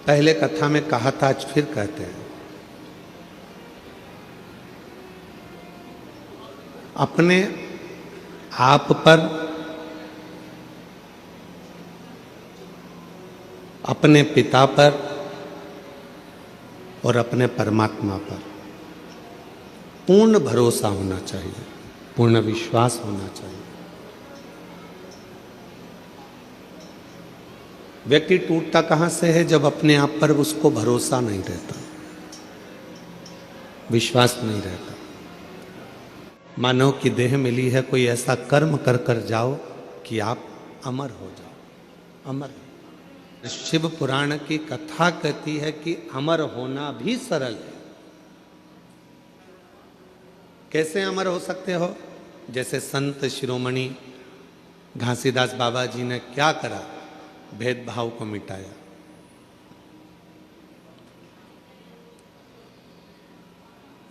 पहले कथा में कहा था, आज फिर कहते हैं। अपने आप पर, अपने पिता पर और अपने परमात्मा पर पूर्ण भरोसा होना चाहिए, पूर्ण विश्वास होना चाहिए। व्यक्ति टूटता कहां से है? जब अपने आप पर उसको भरोसा नहीं रहता, विश्वास नहीं रहता। मानव की देह मिली है, कोई ऐसा कर्म कर कर जाओ कि आप अमर हो जाओ, अमर। शिव पुराण की कथा कहती है कि अमर होना भी सरल है। कैसे अमर हो सकते हो? जैसे संत शिरोमणि घासीदास बाबा जी ने क्या करा? भेदभाव को मिटाया।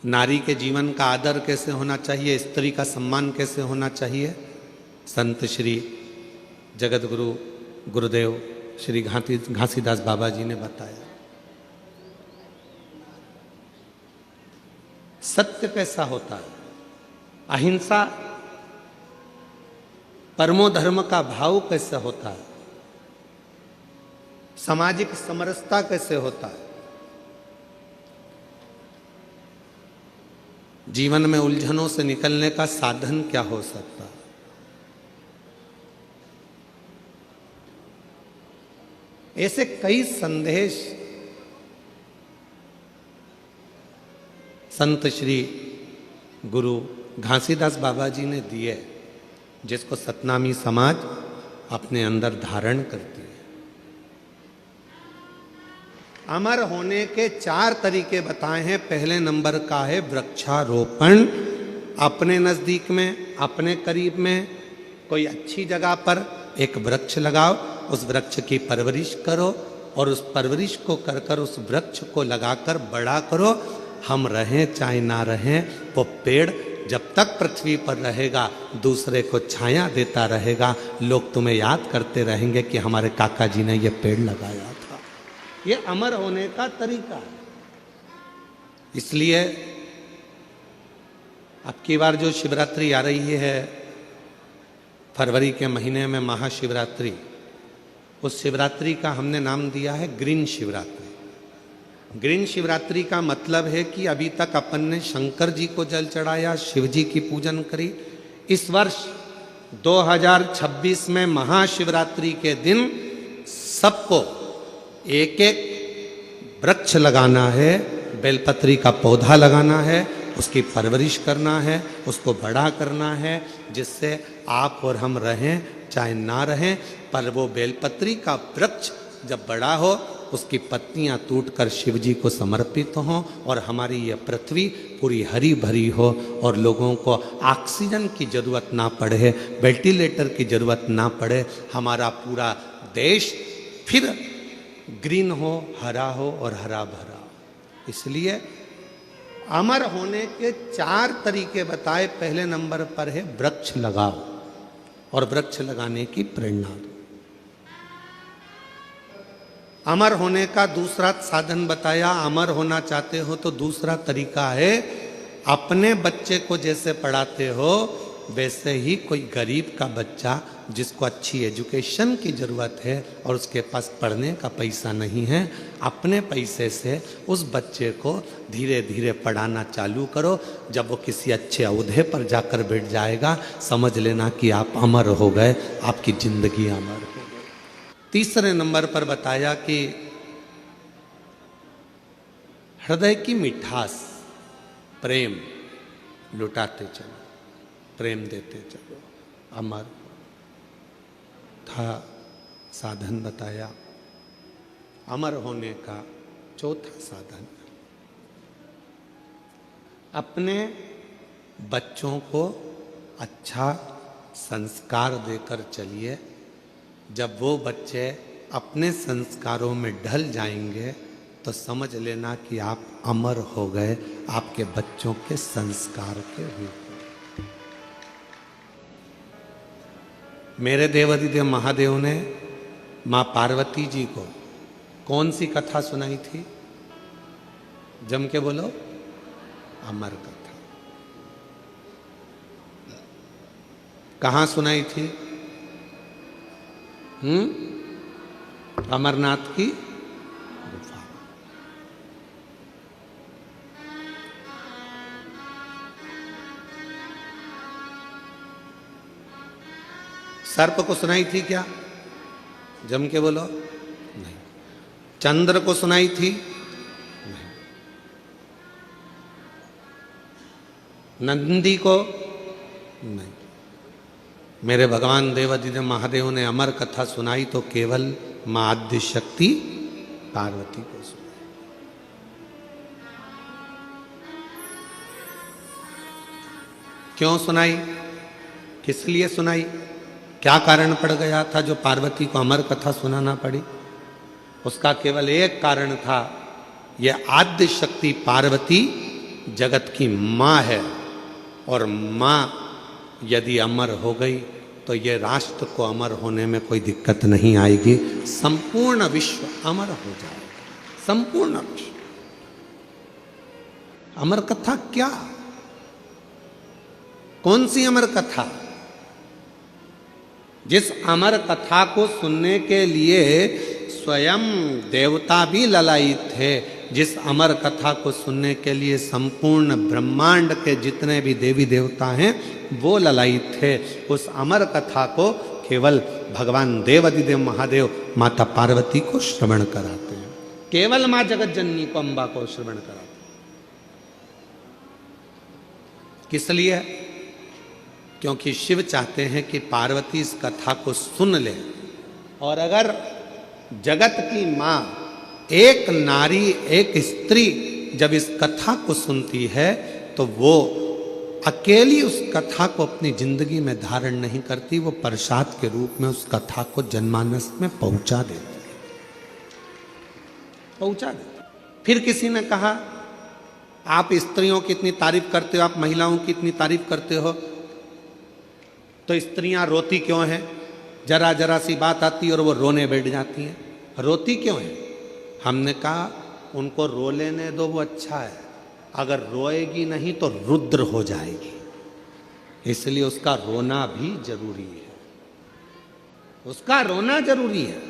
नारी के जीवन का आदर कैसे होना चाहिए, स्त्री का सम्मान कैसे होना चाहिए, संत श्री जगत गुरु गुरुदेव श्री घासीदास बाबा जी ने बताया। सत्य कैसा होता है, अहिंसा परमो धर्म का भाव कैसे होता है, सामाजिक समरसता कैसे होता है, जीवन में उलझनों से निकलने का साधन क्या हो सकता है। ऐसे कई संदेश संत श्री गुरु घासीदास बाबा जी ने दिए, जिसको सतनामी समाज अपने अंदर धारण करती है। अमर होने के 4 तरीके बताए हैं। पहले नंबर का है वृक्षारोपण। अपने नजदीक में, अपने करीब में कोई अच्छी जगह पर एक वृक्ष लगाओ, उस वृक्ष की परवरिश करो और उस परवरिश को कर कर उस वृक्ष को लगाकर बड़ा करो। हम रहें चाहे ना रहें, वो पेड़ जब तक पृथ्वी पर रहेगा दूसरे को छाया देता रहेगा। लोग तुम्हें याद करते रहेंगे कि हमारे काका जी ने ये पेड़ लगाया था। ये अमर होने का तरीका है। इसलिए अब की बार जो शिवरात्रि आ रही है, फरवरी के महीने में महाशिवरात्रि, उस शिवरात्रि का हमने नाम दिया है ग्रीन शिवरात्रि। ग्रीन शिवरात्रि का मतलब है कि अभी तक अपन ने शंकर जी को जल चढ़ाया, शिव जी की पूजन करी। इस वर्ष 2026 में महाशिवरात्रि के दिन सबको एक एक वृक्ष लगाना है, बेलपत्री का पौधा लगाना है, उसकी परवरिश करना है, उसको बड़ा करना है, जिससे आप और हम रहें चाहे ना रहें, पर वो बेलपत्री का वृक्ष जब बड़ा हो, उसकी पत्तियां टूटकर शिव जी को समर्पित हों और हमारी ये पृथ्वी पूरी हरी भरी हो और लोगों को ऑक्सीजन की जरूरत ना पड़े, वेंटिलेटर की जरूरत ना पड़े, हमारा पूरा देश फिर ग्रीन हो, हरा हो और हरा भरा। इसलिए अमर होने के 4 तरीके बताए। पहले नंबर पर है वृक्ष लगाओ और वृक्ष लगाने की प्रेरणा दो। अमर होने का दूसरा साधन बताया। अमर होना चाहते हो तो दूसरा तरीका है, अपने बच्चे को जैसे पढ़ाते हो वैसे ही कोई गरीब का बच्चा जिसको अच्छी एजुकेशन की ज़रूरत है और उसके पास पढ़ने का पैसा नहीं है, अपने पैसे से उस बच्चे को धीरे धीरे पढ़ाना चालू करो। जब वो किसी अच्छे ओहदे पर जाकर बैठ जाएगा, समझ लेना कि आप अमर हो गए, आपकी ज़िंदगी अमर हो गई। तीसरे नंबर पर बताया कि हृदय की मिठास, प्रेम लुटाते चलो, प्रेम देते चलो, अमर था साधन बताया। अमर होने का चौथा साधन, अपने बच्चों को अच्छा संस्कार देकर चलिए। जब वो बच्चे अपने संस्कारों में ढल जाएंगे तो समझ लेना कि आप अमर हो गए, आपके बच्चों के संस्कार के रूप में। मेरे देवाधिदेव महादेव ने माँ पार्वती जी को कौन सी कथा सुनाई थी? जम के बोलो। अमर कथा। कहां सुनाई थी? अमरनाथ की गुफा। सर्प को सुनाई थी क्या? जम के बोलो। नहीं। चंद्र को सुनाई थी? नहीं। नंदी को? नहीं। मेरे भगवान देवादिदेव महादेव ने अमर कथा सुनाई तो केवल मां आद्य शक्ति पार्वती को सुनाई। क्यों सुनाई? किस लिए सुनाई? क्या कारण पड़ गया था जो पार्वती को अमर कथा सुनाना पड़ी? उसका केवल एक कारण था, यह आद्य शक्ति पार्वती जगत की मां है, और मां यदि अमर हो गई तो ये राष्ट्र को अमर होने में कोई दिक्कत नहीं आएगी। संपूर्ण विश्व अमर हो जाएगा। संपूर्ण विश्व। अमर कथा क्या? कौन सी अमर कथा? जिस अमर कथा को सुनने के लिए स्वयं देवता भी ललायित थे, जिस अमर कथा को सुनने के लिए संपूर्ण ब्रह्मांड के जितने भी देवी देवता हैं वो ललायित थे, उस अमर कथा को केवल भगवान देवादिदेव महादेव माता पार्वती को श्रवण कराते हैं। केवल मां जगत जननी को, अंबा को श्रवण कराते हैं। किस लिए? क्योंकि शिव चाहते हैं कि पार्वती इस कथा को सुन ले, और अगर जगत की मां एक नारी, एक स्त्री जब इस कथा को सुनती है तो वो अकेली उस कथा को अपनी जिंदगी में धारण नहीं करती, वो प्रसाद के रूप में उस कथा को जनमानस में पहुंचा देती है। पहुंचा देती। फिर किसी ने कहा आप स्त्रियों की इतनी तारीफ करते हो, आप महिलाओं की इतनी तारीफ करते हो, तो स्त्रियां रोती क्यों हैं? जरा जरा सी बात आती है और वो रोने बैठ जाती हैं। रोती क्यों है? हमने कहा उनको रो लेने दो, वो अच्छा है। अगर रोएगी नहीं तो रुद्र हो जाएगी, इसलिए उसका रोना भी जरूरी है। उसका रोना जरूरी है।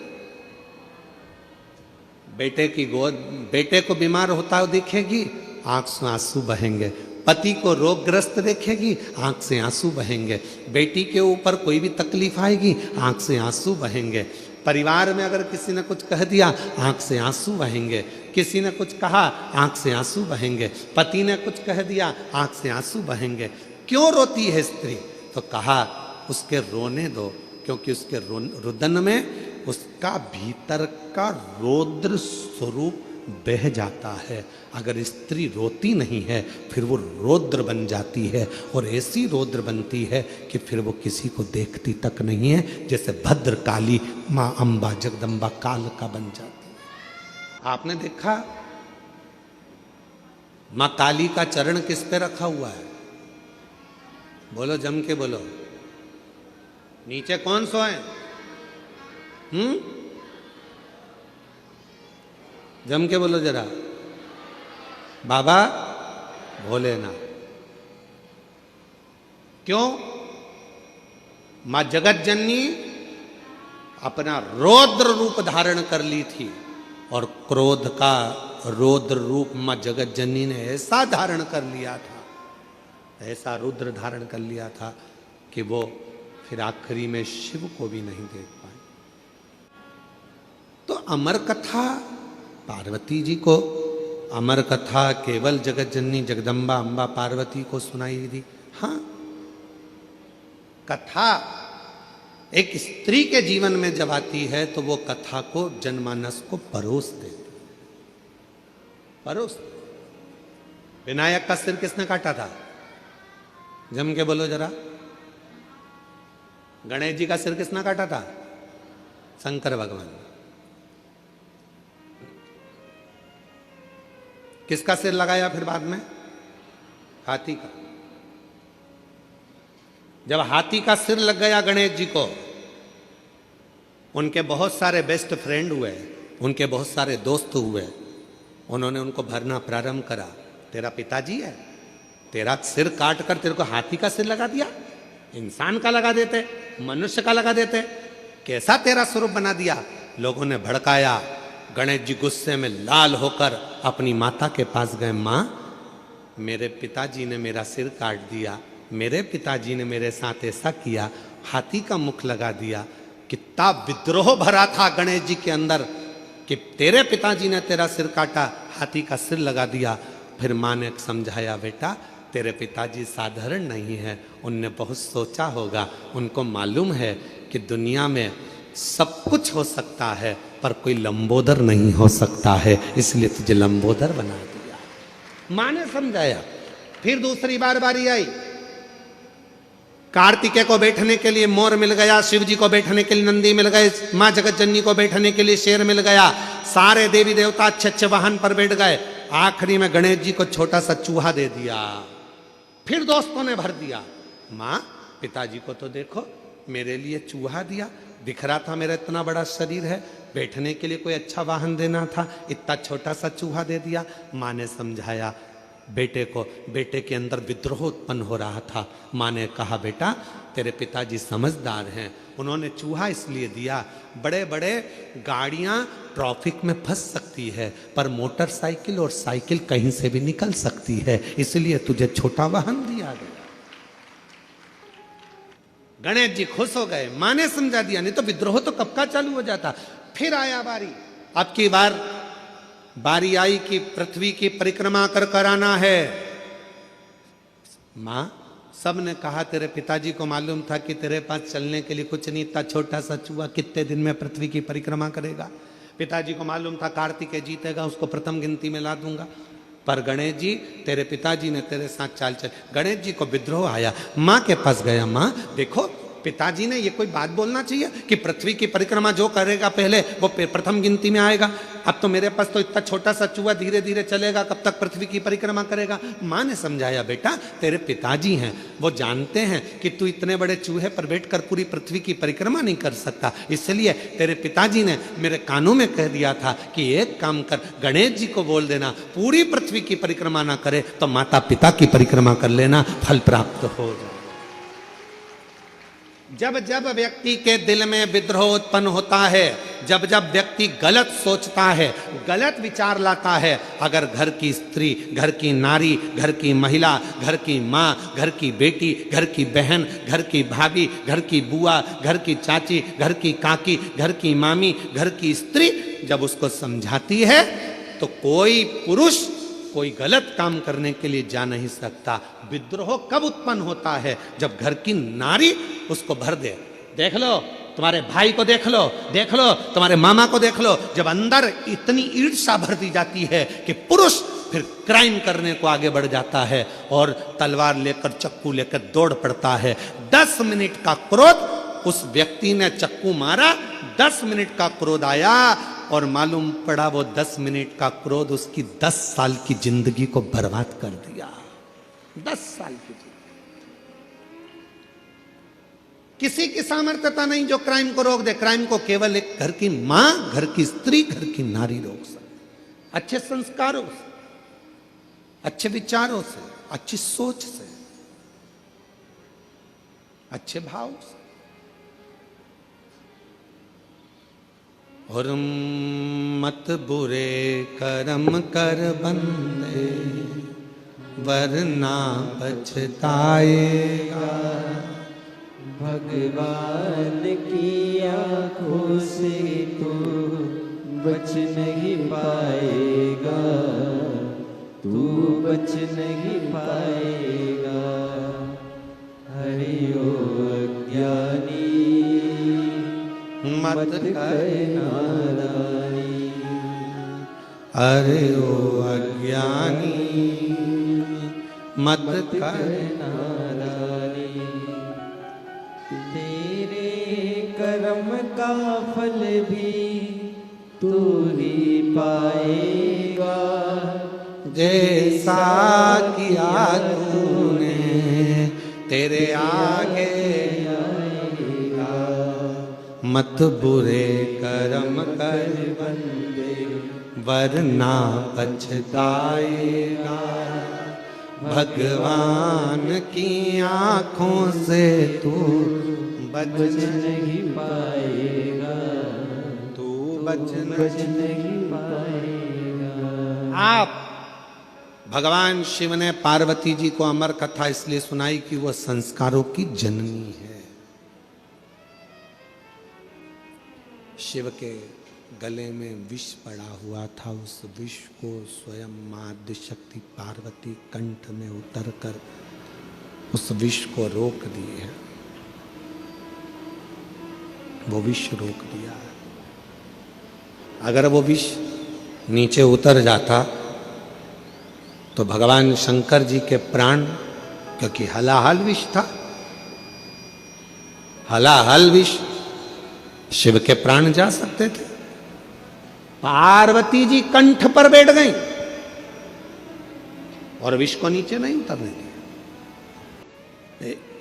बेटे की गोद, बेटे को बीमार होता हुआ देखेगी, आंख से आंसू बहेंगे। पति को रोगग्रस्त देखेगी, आंख से आंसू बहेंगे। बेटी के ऊपर कोई भी तकलीफ आएगी, आंख से आंसू बहेंगे। परिवार में अगर किसी ने कुछ कह दिया, आंख से आंसू बहेंगे। किसी ने कुछ कहा, आंख से आंसू बहेंगे। पति ने कुछ कह दिया, आंख से आंसू बहेंगे। क्यों रोती है स्त्री? तो कहा उसके रोने दो, क्योंकि उसके रुदन में उसका भीतर का रौद्र स्वरूप बह जाता है। अगर स्त्री रोती नहीं है फिर वो रौद्र बन जाती है, और ऐसी रौद्र बनती है कि फिर वो किसी को देखती तक नहीं है, जैसे भद्रकाली माँ अम्बा जगदम्बा काल का बन जाती है। आपने देखा माँ काली का चरण किस पे रखा हुआ है? बोलो, जम के बोलो। नीचे कौन सोए? जम के बोलो जरा। बाबा भोलेनाथ। क्यों? मां जगत जननी अपना रौद्र रूप धारण कर ली थी, और क्रोध का रौद्र रूप मां जगत जननी ने ऐसा धारण कर लिया था, ऐसा रुद्र धारण कर लिया था कि वो फिर आखिरी में शिव को भी नहीं देख पाए। तो अमर कथा पार्वती जी को, अमर कथा केवल जगत जननी जगदम्बा अम्बा पार्वती को सुनाई दी। हाँ, कथा एक स्त्री के जीवन में जब आती है तो वो कथा को जनमानस को परोस देती। परोस। विनायक का सिर किसने काटा था? जम के बोलो जरा। गणेश जी का सिर किसने काटा था? शंकर भगवान। किसका सिर लगाया फिर बाद में? हाथी का। जब हाथी का सिर लग गया गणेश जी को, उनके बहुत सारे बेस्ट फ्रेंड हुए, उनके बहुत सारे दोस्त हुए, उन्होंने उनको भरना प्रारंभ करा। तेरा पिताजी है, तेरा सिर काट कर तेरे को हाथी का सिर लगा दिया, इंसान का लगा देते, मनुष्य का लगा देते, कैसा तेरा स्वरूप बना दिया। लोगों ने भड़काया। गणेश जी गुस्से में लाल होकर अपनी माता के पास गए। माँ, मेरे पिताजी ने मेरा सिर काट दिया, मेरे पिताजी ने मेरे साथ ऐसा किया, हाथी का मुख लगा दिया। कितना विद्रोह भरा था गणेश जी के अंदर कि तेरे पिताजी ने तेरा सिर काटा, हाथी का सिर लगा दिया। फिर माँ ने समझाया, बेटा तेरे पिताजी साधारण नहीं है, उनने बहुत सोचा होगा, उनको मालूम है कि दुनिया में सब कुछ हो सकता है पर कोई लंबोदर नहीं हो सकता है, इसलिए तुझे लंबोदर बना दिया। माँ ने समझाया। फिर दूसरी बार बारी आई। कार्तिकेय को बैठने के लिए मोर मिल गया, शिव जी को बैठने के लिए नंदी मिल गए, माँ जगत जननी को बैठने के लिए शेर मिल गया, सारे देवी देवता अच्छे अच्छे वाहन पर बैठ गए। आखिरी में गणेश जी को छोटा सा चूहा दे दिया। फिर दोस्तों ने भर दिया। माँ, पिताजी को तो देखो, मेरे लिए चूहा दिया, दिख रहा था मेरा इतना बड़ा शरीर है, बैठने के लिए कोई अच्छा वाहन देना था, इतना छोटा सा चूहा दे दिया। माँ ने समझाया बेटे को। बेटे के अंदर विद्रोह उत्पन्न हो रहा था। माँ ने कहा, बेटा तेरे पिताजी समझदार हैं, उन्होंने चूहा इसलिए दिया, बड़े बड़े गाड़ियां ट्रैफिक में फंस सकती है पर मोटरसाइकिल और साइकिल कहीं से भी निकल सकती है, इसलिए तुझे छोटा वाहन दिया गया। गणेश जी खुश हो गए। माँ ने समझा दिया, नहीं तो विद्रोह तो कब का चालू हो जाता। फिर आया बारी। अब की बारी आई कि पृथ्वी की परिक्रमा कर कराना है। माँ, सब ने कहा तेरे पिताजी को मालूम था कि तेरे पास चलने के लिए कुछ नहीं, इतना छोटा सा चूहा कितने दिन में पृथ्वी की परिक्रमा करेगा। पिताजी को मालूम था कार्तिकेय जीतेगा, उसको प्रथम गिनती में ला दूंगा। पर गणेश जी, तेरे पिताजी ने तेरे साथ चाल चल। गणेश जी को विद्रोह आया। माँ के पास गया। माँ देखो, पिताजी ने ये कोई बात बोलना चाहिए कि पृथ्वी की परिक्रमा जो करेगा पहले वो प्रथम गिनती में आएगा। अब तो मेरे पास तो इतना छोटा सा चूहा धीरे धीरे चलेगा, कब तक पृथ्वी की परिक्रमा करेगा। माँ ने समझाया, बेटा तेरे पिताजी हैं, वो जानते हैं कि तू इतने बड़े चूहे पर बैठकर पूरी पृथ्वी की परिक्रमा नहीं कर सकता, इसलिए तेरे पिताजी ने मेरे कानों में कह दिया था कि एक काम कर, गणेश जी को बोल देना पूरी पृथ्वी की परिक्रमा ना करे तो माता पिता की परिक्रमा कर लेना, फल प्राप्त हो जाए। जब जब व्यक्ति के दिल में विद्रोह उत्पन्न होता है, जब जब व्यक्ति गलत सोचता है, गलत विचार लाता है, अगर घर की स्त्री, घर की नारी, घर की महिला, घर की माँ, घर की बेटी, घर की बहन, घर की भाभी, घर की बुआ, घर की चाची, घर की काकी, घर की मामी, घर की स्त्री जब उसको समझाती है तो कोई पुरुष कोई गलत काम करने के लिए जा नहीं सकता। विद्रोह कब उत्पन्न होता है? जब घर की नारी उसको भर दे। देख लो तुम्हारे भाई को, देख लो तुम्हारे मामा को, देख लो, जब अंदर इतनी ईर्ष्या भर दी जाती है कि पुरुष फिर क्राइम करने को आगे बढ़ जाता है और तलवार लेकर, चक्कू लेकर दौड़ पड़ता है। 10 मिनट का क्रोध, उस व्यक्ति ने चक्कू मारा, 10 मिनट का क्रोध आया और मालूम पड़ा वो 10 मिनट का क्रोध उसकी 10 साल की जिंदगी को बर्बाद कर दिया। 10 साल की जिंदगी। किसी की सामर्थ्यता नहीं जो क्राइम को रोक दे। क्राइम को केवल एक घर की मां, घर की स्त्री, घर की नारी रोक सकती। अच्छे संस्कारों से, अच्छे विचारों से, अच्छी सोच से, अच्छे भाव से। और मत बुरे कर्म कर बंदे वरना पछताएगा। भगवान की आंखों से तू बच नहीं पाएगा, तू बच नहीं पाएगा। हरि ओ अज्ञानी मत कर नादानी। अरे ओ अज्ञानी मत कर नादानी। तेरे कर्म का फल भी तू ही पाएगा, जैसा किया तूने तेरे आगे आएगा। मत बुरे कर्म कर बंदे वरना पछताएगा। भगवान की आंखों से तू बच नहीं पाएगा, तू बच नहीं पाएगा। आप भगवान शिव ने पार्वती जी को अमर कथा इसलिए सुनाई कि वह संस्कारों की जननी है। शिव के गले में विष पड़ा हुआ था, उस विष को स्वयं मां आदिशक्ति पार्वती कंठ में उतरकर उस विष को रोक दिए है, वो विष रोक दिया है। अगर वो विष नीचे उतर जाता तो भगवान शंकर जी के प्राण, क्योंकि हलाहल विष था, हलाहल विष, शिव के प्राण जा सकते थे। पार्वती जी कंठ पर बैठ गई और विष को नीचे नहीं उतरने दिया।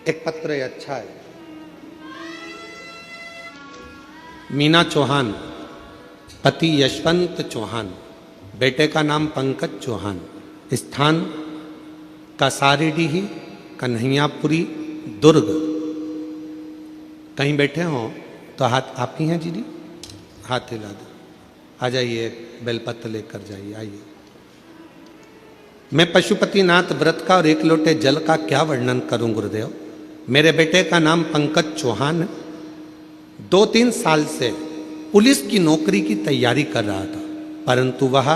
एक पत्र अच्छा है। मीना चौहान, पति यशवंत चौहान, बेटे का नाम पंकज चौहान, स्थान कसारीडीह, कन्हैयापुरी, दुर्ग। कहीं बैठे हो तो हाथ आप ही हैं दीदी, हाथ हिला दो, आ जाइए, बेलपत्र लेकर जाइए, आइए। मैं पशुपतिनाथ व्रत का और एक लोटे जल का क्या वर्णन करूं गुरुदेव। मेरे बेटे का नाम पंकज चौहान, 2-3 साल से पुलिस की नौकरी की तैयारी कर रहा था, परंतु वह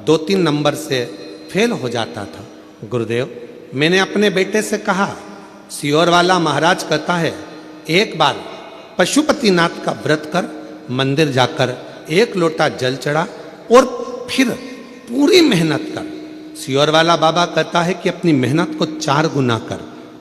2-3 नंबर से फेल हो जाता था। गुरुदेव, मैंने अपने बेटे से कहा, सियोर वाला महाराज कहता है एक बार पशुपतिनाथ का व्रत कर, मंदिर जाकर 1 लोटा जल चढ़ा और फिर पूरी मेहनत कर। सियोर वाला बाबा कहता है कि अपनी मेहनत को 4 गुना कर,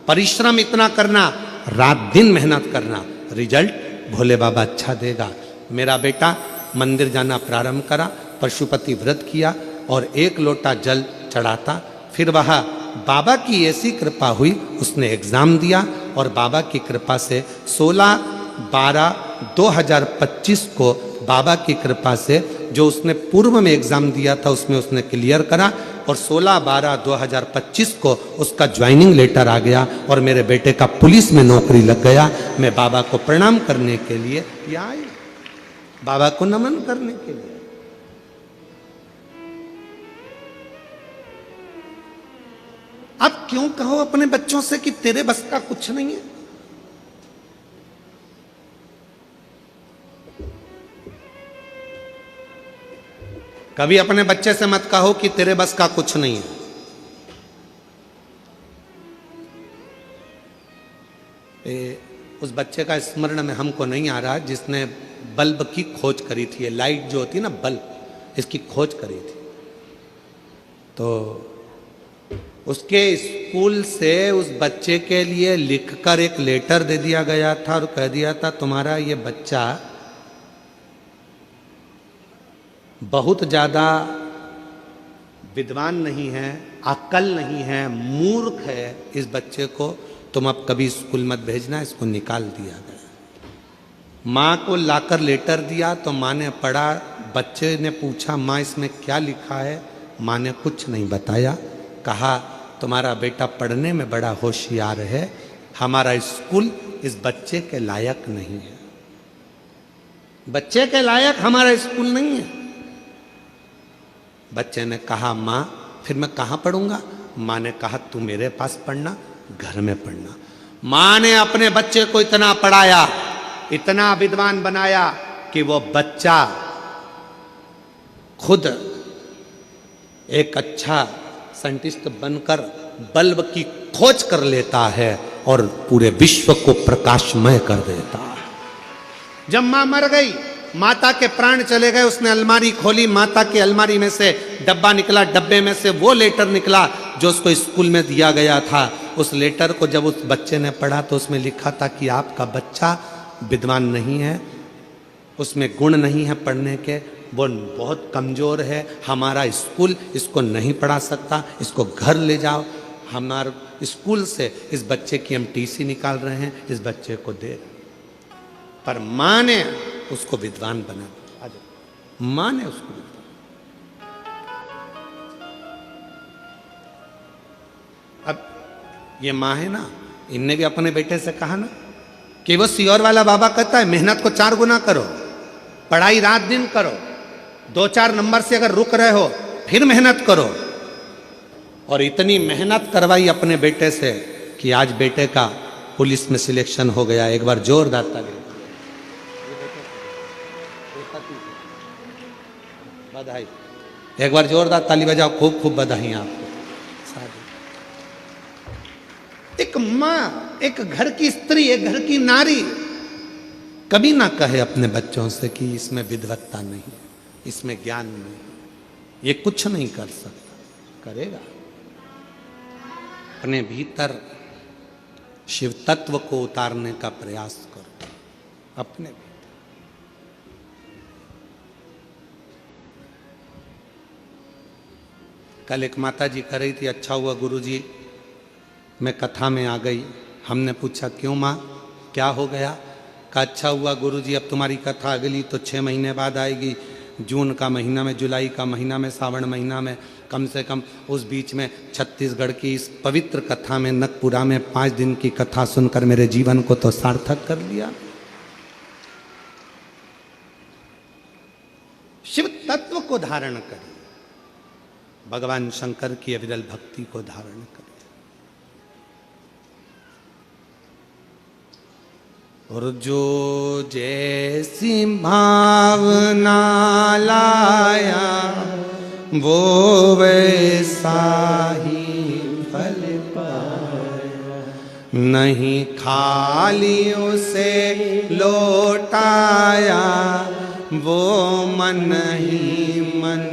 परिश्रम इतना करना, रात दिन मेहनत करना, रिजल्ट भोले बाबा अच्छा देगा। मेरा बेटा मंदिर जाना प्रारंभ करा, पशुपति व्रत किया और 1 लोटा जल चढ़ाता। फिर वह बाबा की ऐसी कृपा हुई, उसने एग्जाम दिया और बाबा की कृपा से 16/12/2025 को बाबा की कृपा से जो उसने पूर्व में एग्जाम दिया था उसमें उसने क्लियर करा और 16/12/2025 को उसका ज्वाइनिंग लेटर आ गया और मेरे बेटे का पुलिस में नौकरी लग गया। मैं बाबा को प्रणाम करने के लिए यहाँ आई, बाबा को नमन करने के लिए। अब क्यों कहो अपने बच्चों से कि तेरे बस का कुछ नहीं है। कभी अपने बच्चे से मत कहो कि तेरे बस का कुछ नहीं है। उस बच्चे का स्मरण में हमको नहीं आ रहा जिसने बल्ब की खोज करी थी, ये लाइट जो होती है ना बल्ब, इसकी खोज करी थी। तो उसके स्कूल से उस बच्चे के लिए लिखकर एक लेटर दे दिया गया था और कह दिया था तुम्हारा ये बच्चा बहुत ज़्यादा विद्वान नहीं है, अक्ल नहीं है, मूर्ख है, इस बच्चे को तुम अब कभी स्कूल मत भेजना। इसको निकाल दिया गया। माँ को लाकर लेटर दिया तो माँ ने पढ़ा, बच्चे ने पूछा माँ इसमें क्या लिखा है, माँ ने कुछ नहीं बताया। कहा तुम्हारा बेटा पढ़ने में बड़ा होशियार है, हमारा स्कूल इस बच्चे के लायक नहीं है, बच्चे के लायक हमारा स्कूल नहीं है। बच्चे ने कहा माँ फिर मैं कहाँ पढ़ूंगा। माँ ने कहा तू मेरे पास पढ़ना, घर में पढ़ना। माँ ने अपने बच्चे को इतना पढ़ाया, इतना विद्वान बनाया कि वो बच्चा खुद एक अच्छा साइंटिस्ट बनकर बल्ब की खोज कर लेता है और पूरे विश्व को प्रकाशमय कर देता है। जब मां मर गई, माता के प्राण चले गए, उसने अलमारी खोली, माता की अलमारी में से डब्बा निकला, डब्बे में से वो लेटर निकला जो उसको स्कूल में दिया गया था। उस लेटर को जब उस बच्चे ने पढ़ा तो उसमें लिखा था कि आपका बच्चा विद्वान नहीं है, उसमें गुण नहीं है पढ़ने के, वो बहुत कमज़ोर है, हमारा स्कूल इसको नहीं पढ़ा सकता, इसको घर ले जाओ। हमारे स्कूल से इस बच्चे की हम टीसी निकाल रहे हैं, इस बच्चे को दे रहे। पर माँ ने उसको विद्वान बना, माँ ने उसको विद्वान। अब ये माँ है ना, इनने भी अपने बेटे से कहा ना कि वो सियोर वाला बाबा कहता है मेहनत को 4 गुना करो, पढ़ाई रात दिन करो, 2-4 नंबर से अगर रुक रहे हो फिर मेहनत करो। और इतनी मेहनत करवाई अपने बेटे से कि आज बेटे का पुलिस में सिलेक्शन हो गया। एक बार जोरदार ताली बधाई, एक बार जोरदार ताली बजाओ, खूब खूब बधाई आपको। एक माँ, एक घर की स्त्री, एक घर की नारी कभी ना कहे अपने बच्चों से कि इसमें विद्वत्ता नहीं, इसमें ज्ञान नहीं, ये कुछ नहीं कर सकता। करेगा। अपने भीतर शिव तत्व को उतारने का प्रयास करो अपने भीतर। कल एक माता जी कर रही थी, अच्छा हुआ गुरुजी मैं कथा में आ गई। हमने पूछा क्यों माँ, क्या हो गया? कहा अच्छा हुआ गुरुजी अब तुम्हारी कथा अगली तो 6 महीने बाद आएगी, जून का महीना में, जुलाई का महीना में, सावन महीना में, कम से कम उस बीच में छत्तीसगढ़ की इस पवित्र कथा में, नकपुरा में 5 दिन की कथा सुनकर मेरे जीवन को तो सार्थक कर लिया। शिव तत्व को धारण करिए, भगवान शंकर की अविरल भक्ति को धारण करिए। और जो जैसी भावना लाया वो वैसा ही फल पाया, नहीं खाली उसे लौटाया वो मन ही मन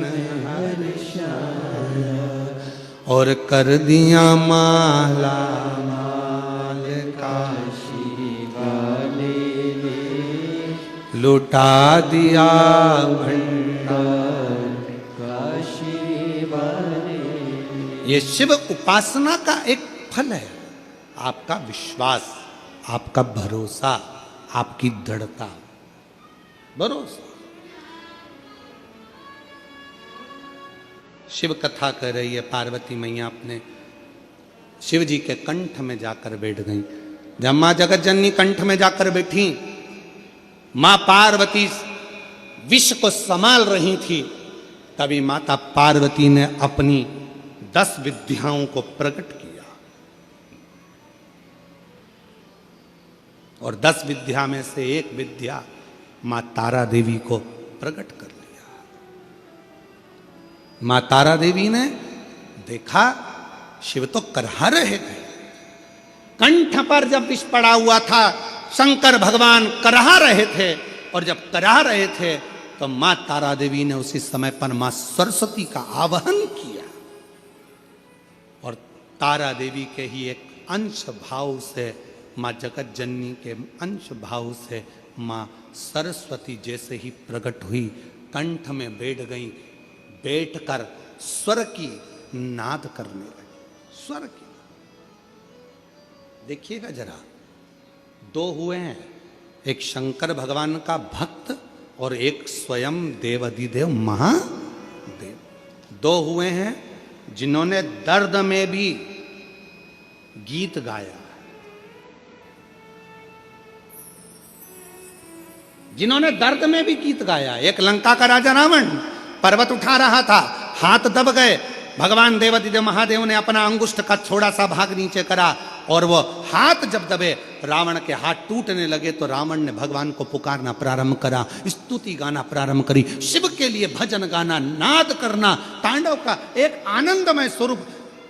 हर्षाया, और कर दिया माला माल काशी वाले ने, लुटा दिया भंडार काशी वाले। ये शिव उपासना का एक फल है, आपका विश्वास, आपका भरोसा, आपकी दृढ़ता। भरोसा। शिव कथा कर रही है पार्वती मैया, अपने शिव जी के कंठ में जाकर बैठ गई। जब मां जगत जननी कंठ में जाकर बैठी, मां पार्वती विष को संभाल रही थी, तभी माता पार्वती ने अपनी 10 विद्याओं को प्रकट किया, और 10 विद्या में से एक विद्या मां तारा देवी को प्रकट कर लिया। मां तारा देवी ने देखा शिव तो करहा रहे थे, कंठ पर जब विष पड़ा हुआ था शंकर भगवान करहा रहे थे, और जब करहा रहे थे तो मां तारा देवी ने उसी समय पर मां सरस्वती का आवाहन किया, और तारा देवी के ही एक अंश भाव से, मां जगत जननी के अंश भाव से मां सरस्वती जैसे ही प्रकट हुई, कंठ में बैठ गई, बैठकर स्वर की नाद करने लगी। स्वर की, देखिएगा जरा, 2 हुए हैं, एक शंकर भगवान का भक्त और एक स्वयं देवाधिदेव महादेव। 2 हुए हैं जिन्होंने दर्द में भी गीत गाया, जिन्होंने दर्द में भी गीत गाया। एक लंका का राजा रावण पर्वत उठा रहा था, हाथ दब गए, भगवान देवाधिदेव महादेव ने अपना अंगुष्ठ का थोड़ा सा भाग नीचे करा, और वो हाथ जब दबे रावण के हाथ टूटने लगे, तो रावण ने भगवान को पुकारना प्रारंभ करा, स्तुति गाना प्रारंभ करी, शिव के लिए भजन गाना, नाद करना, तांडव का एक आनंदमय स्वरूप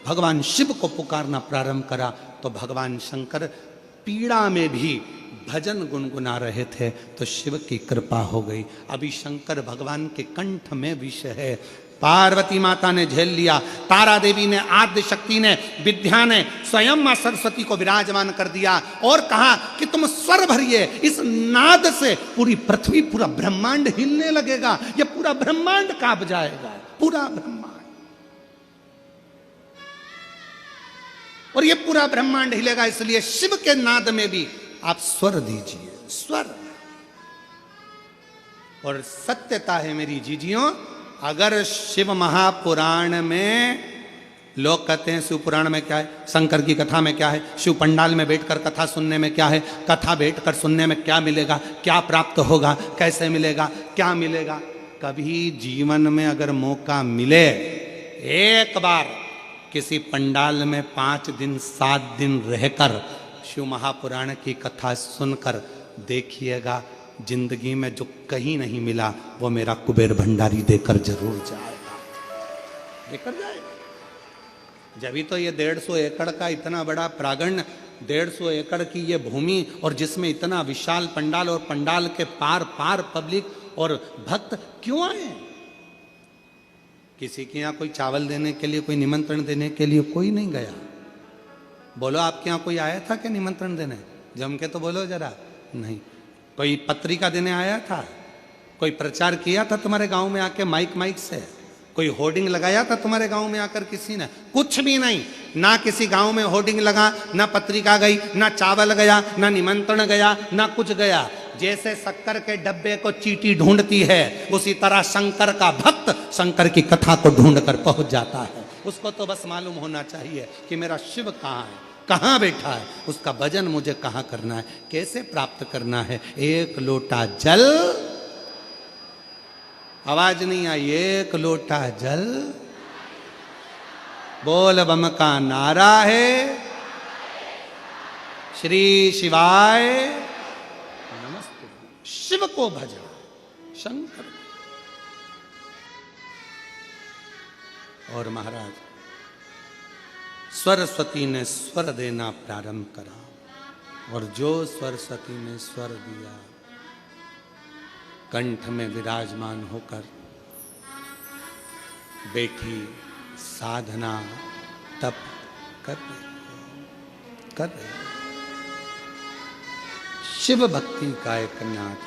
भगवान शिव को पुकारना प्रारंभ करा। तो भगवान शंकर पीड़ा में भी भजन गुनगुना रहे थे, तो शिव की कृपा हो गई। अभी शंकर भगवान के कंठ में विष है, पार्वती माता ने झेल लिया, तारा देवी ने, आद्य शक्ति ने, विद्या ने स्वयं मां सरस्वती को विराजमान कर दिया, और कहा कि तुम स्वर भरिए, इस नाद से पूरी पृथ्वी, पूरा ब्रह्मांड हिलने लगेगा, ये पूरा ब्रह्मांड कांप जाएगा, पूरा ब्रह्मांड। और ये पूरा ब्रह्मांड हिलेगा, इसलिए शिव के नाद में भी आप स्वर दीजिए, स्वर। और सत्यता है मेरी जीजियों, अगर शिव महापुराण में लोग कहते हैं शिव पुराण में क्या है, शंकर की कथा में क्या है, शिव पंडाल में बैठकर कथा सुनने में क्या है, कथा बैठकर सुनने में क्या मिलेगा, क्या प्राप्त होगा, कैसे मिलेगा, क्या मिलेगा। कभी जीवन में अगर मौका मिले, एक बार किसी पंडाल में 5 दिन 7 दिन रहकर शिव महापुराण की कथा सुनकर देखिएगा, जिंदगी में जो कहीं नहीं मिला वो मेरा कुबेर भंडारी देकर जरूर जाएगा, देकर जाएगा। जब तो ये 150 एकड़ का इतना बड़ा प्रांगण, 150 एकड़ की ये भूमि, और जिसमें इतना विशाल पंडाल, और पंडाल के पार पार पब्लिक और भक्त क्यों आए? किसी के यहाँ कोई चावल देने के लिए, कोई निमंत्रण देने के लिए कोई नहीं गया। बोलो आपके यहाँ कोई आया था क्या निमंत्रण देने? जम के तो बोलो जरा। नहीं। कोई पत्रिका देने आया था? कोई प्रचार किया था तुम्हारे गांव में आके माइक से? कोई होर्डिंग लगाया था तुम्हारे गांव में आकर किसी ने? कुछ भी नहीं। ना किसी गांव में होर्डिंग लगा, ना पत्रिका गई, ना चावल गया, ना निमंत्रण गया, ना कुछ गया। जैसे शक्कर के डब्बे को चींटी ढूंढती है, उसी तरह शंकर का भक्त शंकर की कथा को ढूंढकर पहुंच जाता है। उसको तो बस मालूम होना चाहिए कि मेरा शिव कहाँ है, कहाँ बैठा है, उसका भजन मुझे कहाँ करना है, कैसे प्राप्त करना है। एक लोटा जल, आवाज नहीं आई, एक लोटा जल, बोल बम का नारा है, श्री शिवाय नमस्ते। शिव को भजा, शंकर। और महाराज सरस्वती ने स्वर देना प्रारंभ करा, और जो सरस्वती ने स्वर दिया, कंठ में विराजमान होकर बैठी साधना तप कर रहे। शिव भक्ति का एक नाद।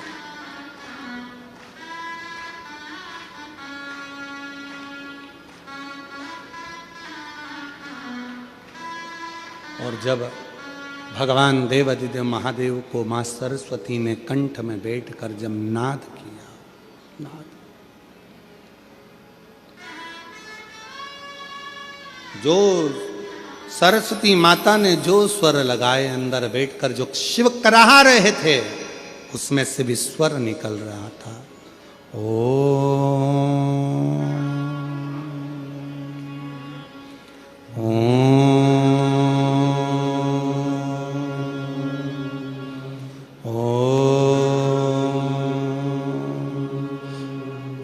और जब भगवान देवादिदेव महादेव को मां सरस्वती ने कंठ में बैठकर जब नाद किया, नाद, जो सरस्वती माता ने जो स्वर लगाए अंदर बैठकर, जो शिव कराह रहे थे, उसमें से भी स्वर निकल रहा था।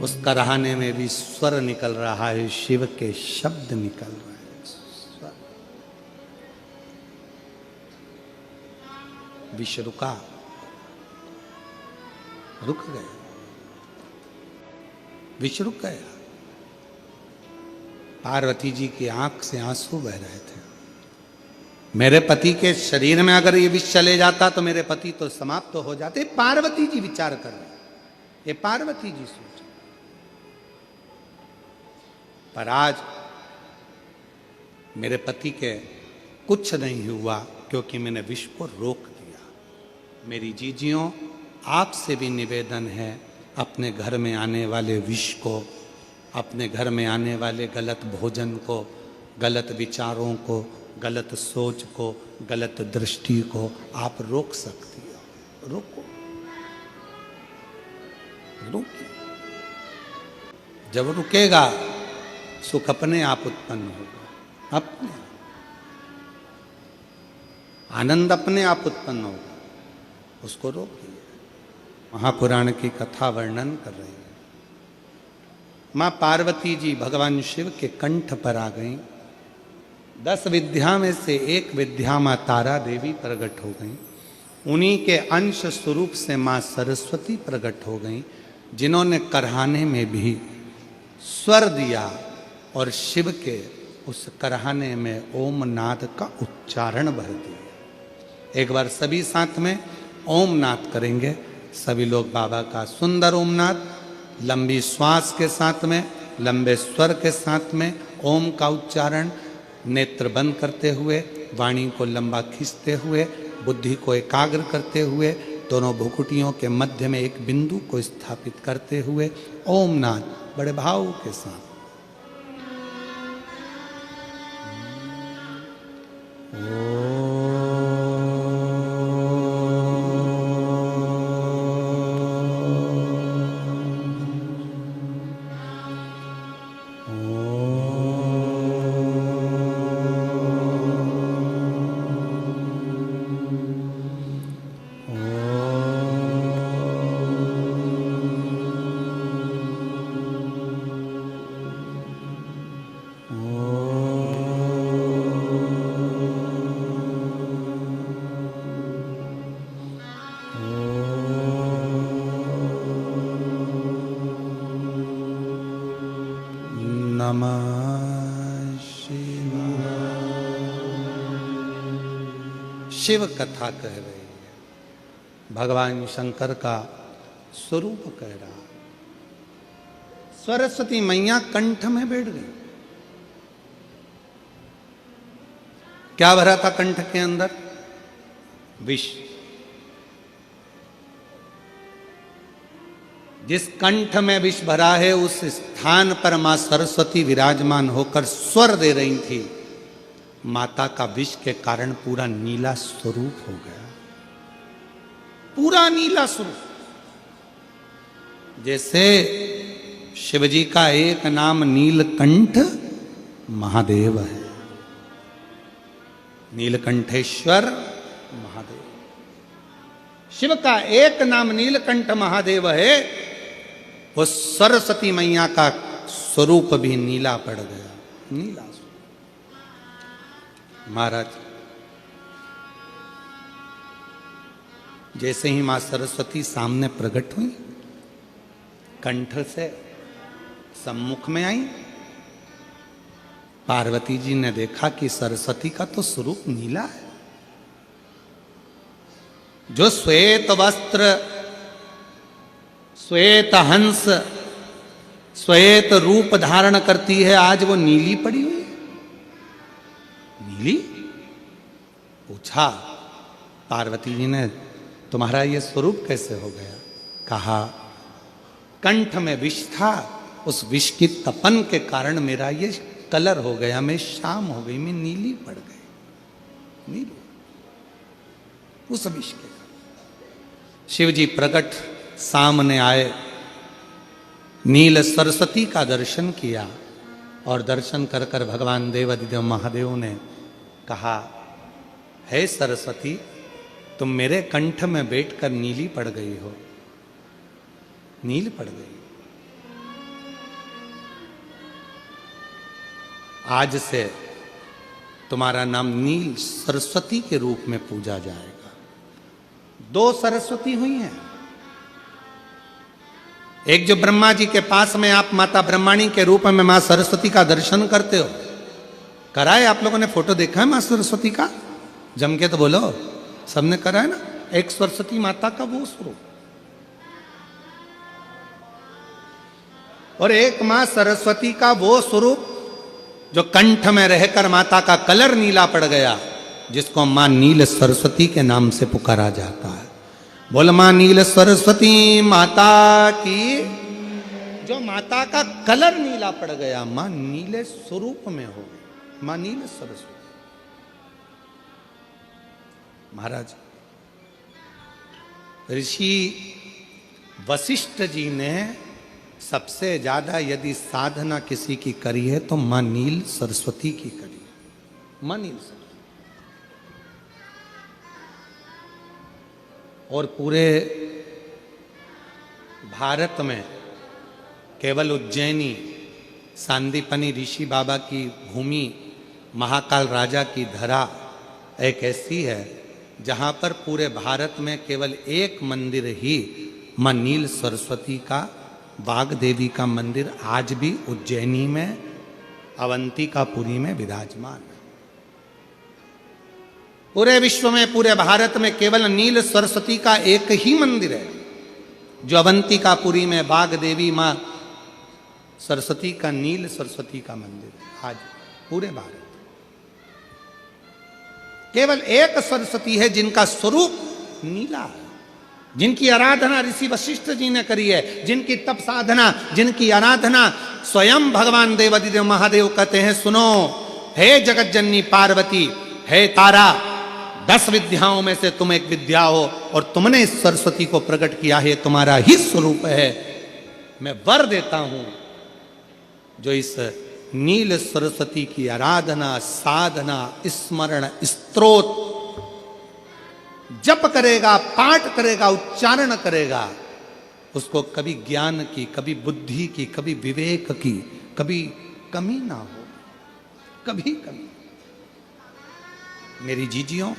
उस कराहने में भी स्वर निकल रहा है, शिव के शब्द निकल रहे हैं। विश्व रुका, रुक गया, विश्व रुक गया। पार्वती जी की आंख से आंसू बह रहे थे। मेरे पति के शरीर में अगर ये विष चले जाता तो मेरे पति तो समाप्त हो जाते। पार्वती जी विचार कर रहे, ये पार्वती जी सोच। पर आज मेरे पति के कुछ नहीं हुआ, क्योंकि मैंने विष को रोक दिया। मेरी जीजियों, आपसे भी निवेदन है, अपने घर में आने वाले विष को, अपने घर में आने वाले गलत भोजन को, गलत विचारों को, गलत सोच को, गलत दृष्टि को आप रोक सकती हो। रोको, रोकिए। जब रुकेगा सुख अपने आप उत्पन्न होगा, अपने आनंद अपने आप उत्पन्न होगा। उसको रोकिए। महापुराण की कथा वर्णन कर रही है। मां पार्वती जी भगवान शिव के कंठ पर आ गईं। 10 विद्या में से एक विद्या मां तारा देवी प्रकट हो गईं। उन्हीं के अंश स्वरूप से मां सरस्वती प्रकट हो गईं, जिन्होंने करहाने में भी स्वर दिया और शिव के उस करहाने में ओम नाद का उच्चारण भर दिया। एक बार सभी साथ में ओम नाद करेंगे। सभी लोग बाबा का सुंदर ओम नाद, लंबी श्वास के साथ में, लंबे स्वर के साथ में ओम का उच्चारण, नेत्र बंद करते हुए, वाणी को लंबा खींचते हुए, बुद्धि को एकाग्र करते हुए, दोनों भुकुटियों के मध्य में एक बिंदु को स्थापित करते हुए ओम नाद बड़े भाव के साथ। नमः शिवाय। शिव कथा कह रहे हैं, भगवान शंकर का स्वरूप कह रहा। सरस्वती मैया कंठ में बैठ गई। क्या भरा था कंठ के अंदर? विष। जिस कंठ में विष भरा है उस स्थान पर मां सरस्वती विराजमान होकर स्वर दे रही थी। माता का विष के कारण पूरा नीला स्वरूप हो गया, पूरा नीला स्वरूप। जैसे शिवजी का एक नाम नीलकंठ महादेव है, नीलकंठेश्वर महादेव। शिव का एक नाम नीलकंठ महादेव है। वो सरस्वती मैया का स्वरूप भी नीला पड़ गया, नीला। महाराज, जैसे ही मां सरस्वती सामने प्रकट हुई, कंठ से सम्मुख में आई, पार्वती जी ने देखा कि सरस्वती का तो स्वरूप नीला है। जो श्वेत वस्त्र, श्वेत हंस, श्वेत रूप धारण करती है, आज वो नीली पड़ी हुई है। नीली? पूछा पार्वती जी ने, तुम्हारा ये स्वरूप कैसे हो गया? कहा, कंठ में विष था, उस विष की तपन के कारण मेरा ये कलर हो गया, मैं शाम हो गई, मैं नीली पड़ गई। नीली उस विष के। शिव जी प्रकट सामने आए, नील सरस्वती का दर्शन किया और दर्शन कर कर भगवान देवादिदेव महादेव ने कहा, हे सरस्वती, तुम मेरे कंठ में बैठकर नीली पड़ गई हो, नील पड़ गई। आज से तुम्हारा नाम नील सरस्वती के रूप में पूजा जाएगा। दो सरस्वती हुई हैं। एक जो ब्रह्मा जी के पास में आप माता ब्रह्माणी के रूप में मां सरस्वती का दर्शन करते हो, कराए आप लोगों ने? फोटो देखा है मां सरस्वती का? जम के तो बोलो, सबने करा है ना? एक सरस्वती माता का वो स्वरूप, और एक मां सरस्वती का वो स्वरूप जो कंठ में रहकर माता का कलर नीला पड़ गया, जिसको मां नील सरस्वती के नाम से पुकारा जाता है। बोल मां नील सरस्वती माता की। जो माता का कलर नीला पड़ गया, मां नीले स्वरूप में हो गई, मां नील सरस्वती। महाराज, ऋषि वशिष्ठ जी ने सबसे ज्यादा यदि साधना किसी की करी है तो मां नील सरस्वती की करी है, मां नील सरस्वती। और पूरे भारत में केवल उज्जैनी सांदीपनी ऋषि बाबा की भूमि, महाकाल राजा की धरा एक ऐसी है जहां पर पूरे भारत में केवल एक मंदिर ही मां नील सरस्वती का, बाग देवी का मंदिर आज भी उज्जैनी में अवंतिकापुरी में विराजमान है। पूरे विश्व में, पूरे भारत में केवल नील सरस्वती का एक ही मंदिर है जो अवंतिकापुरी में बाग देवी मां सरस्वती का, नील सरस्वती का मंदिर है। आज पूरे भारत केवल एक सरस्वती है जिनका स्वरूप नीला है, जिनकी आराधना ऋषि वशिष्ठ जी ने करी है, जिनकी तप साधना, जिनकी आराधना स्वयं भगवान देवादिदेव महादेव कहते हैं, सुनो हे जगत जननी पार्वती, हे तारा, 10 विद्याओं में से तुम एक विद्या हो और तुमने इस सरस्वती को प्रकट किया है, तुम्हारा ही स्वरूप है। मैं वर देता हूं जो इस नील सरस्वती की आराधना, साधना, स्मरण, स्तोत्र जप करेगा, पाठ करेगा, उच्चारण करेगा, उसको कभी ज्ञान की, कभी बुद्धि की, कभी विवेक की, कभी कमी ना हो, कभी कमी। मेरी जीजियों,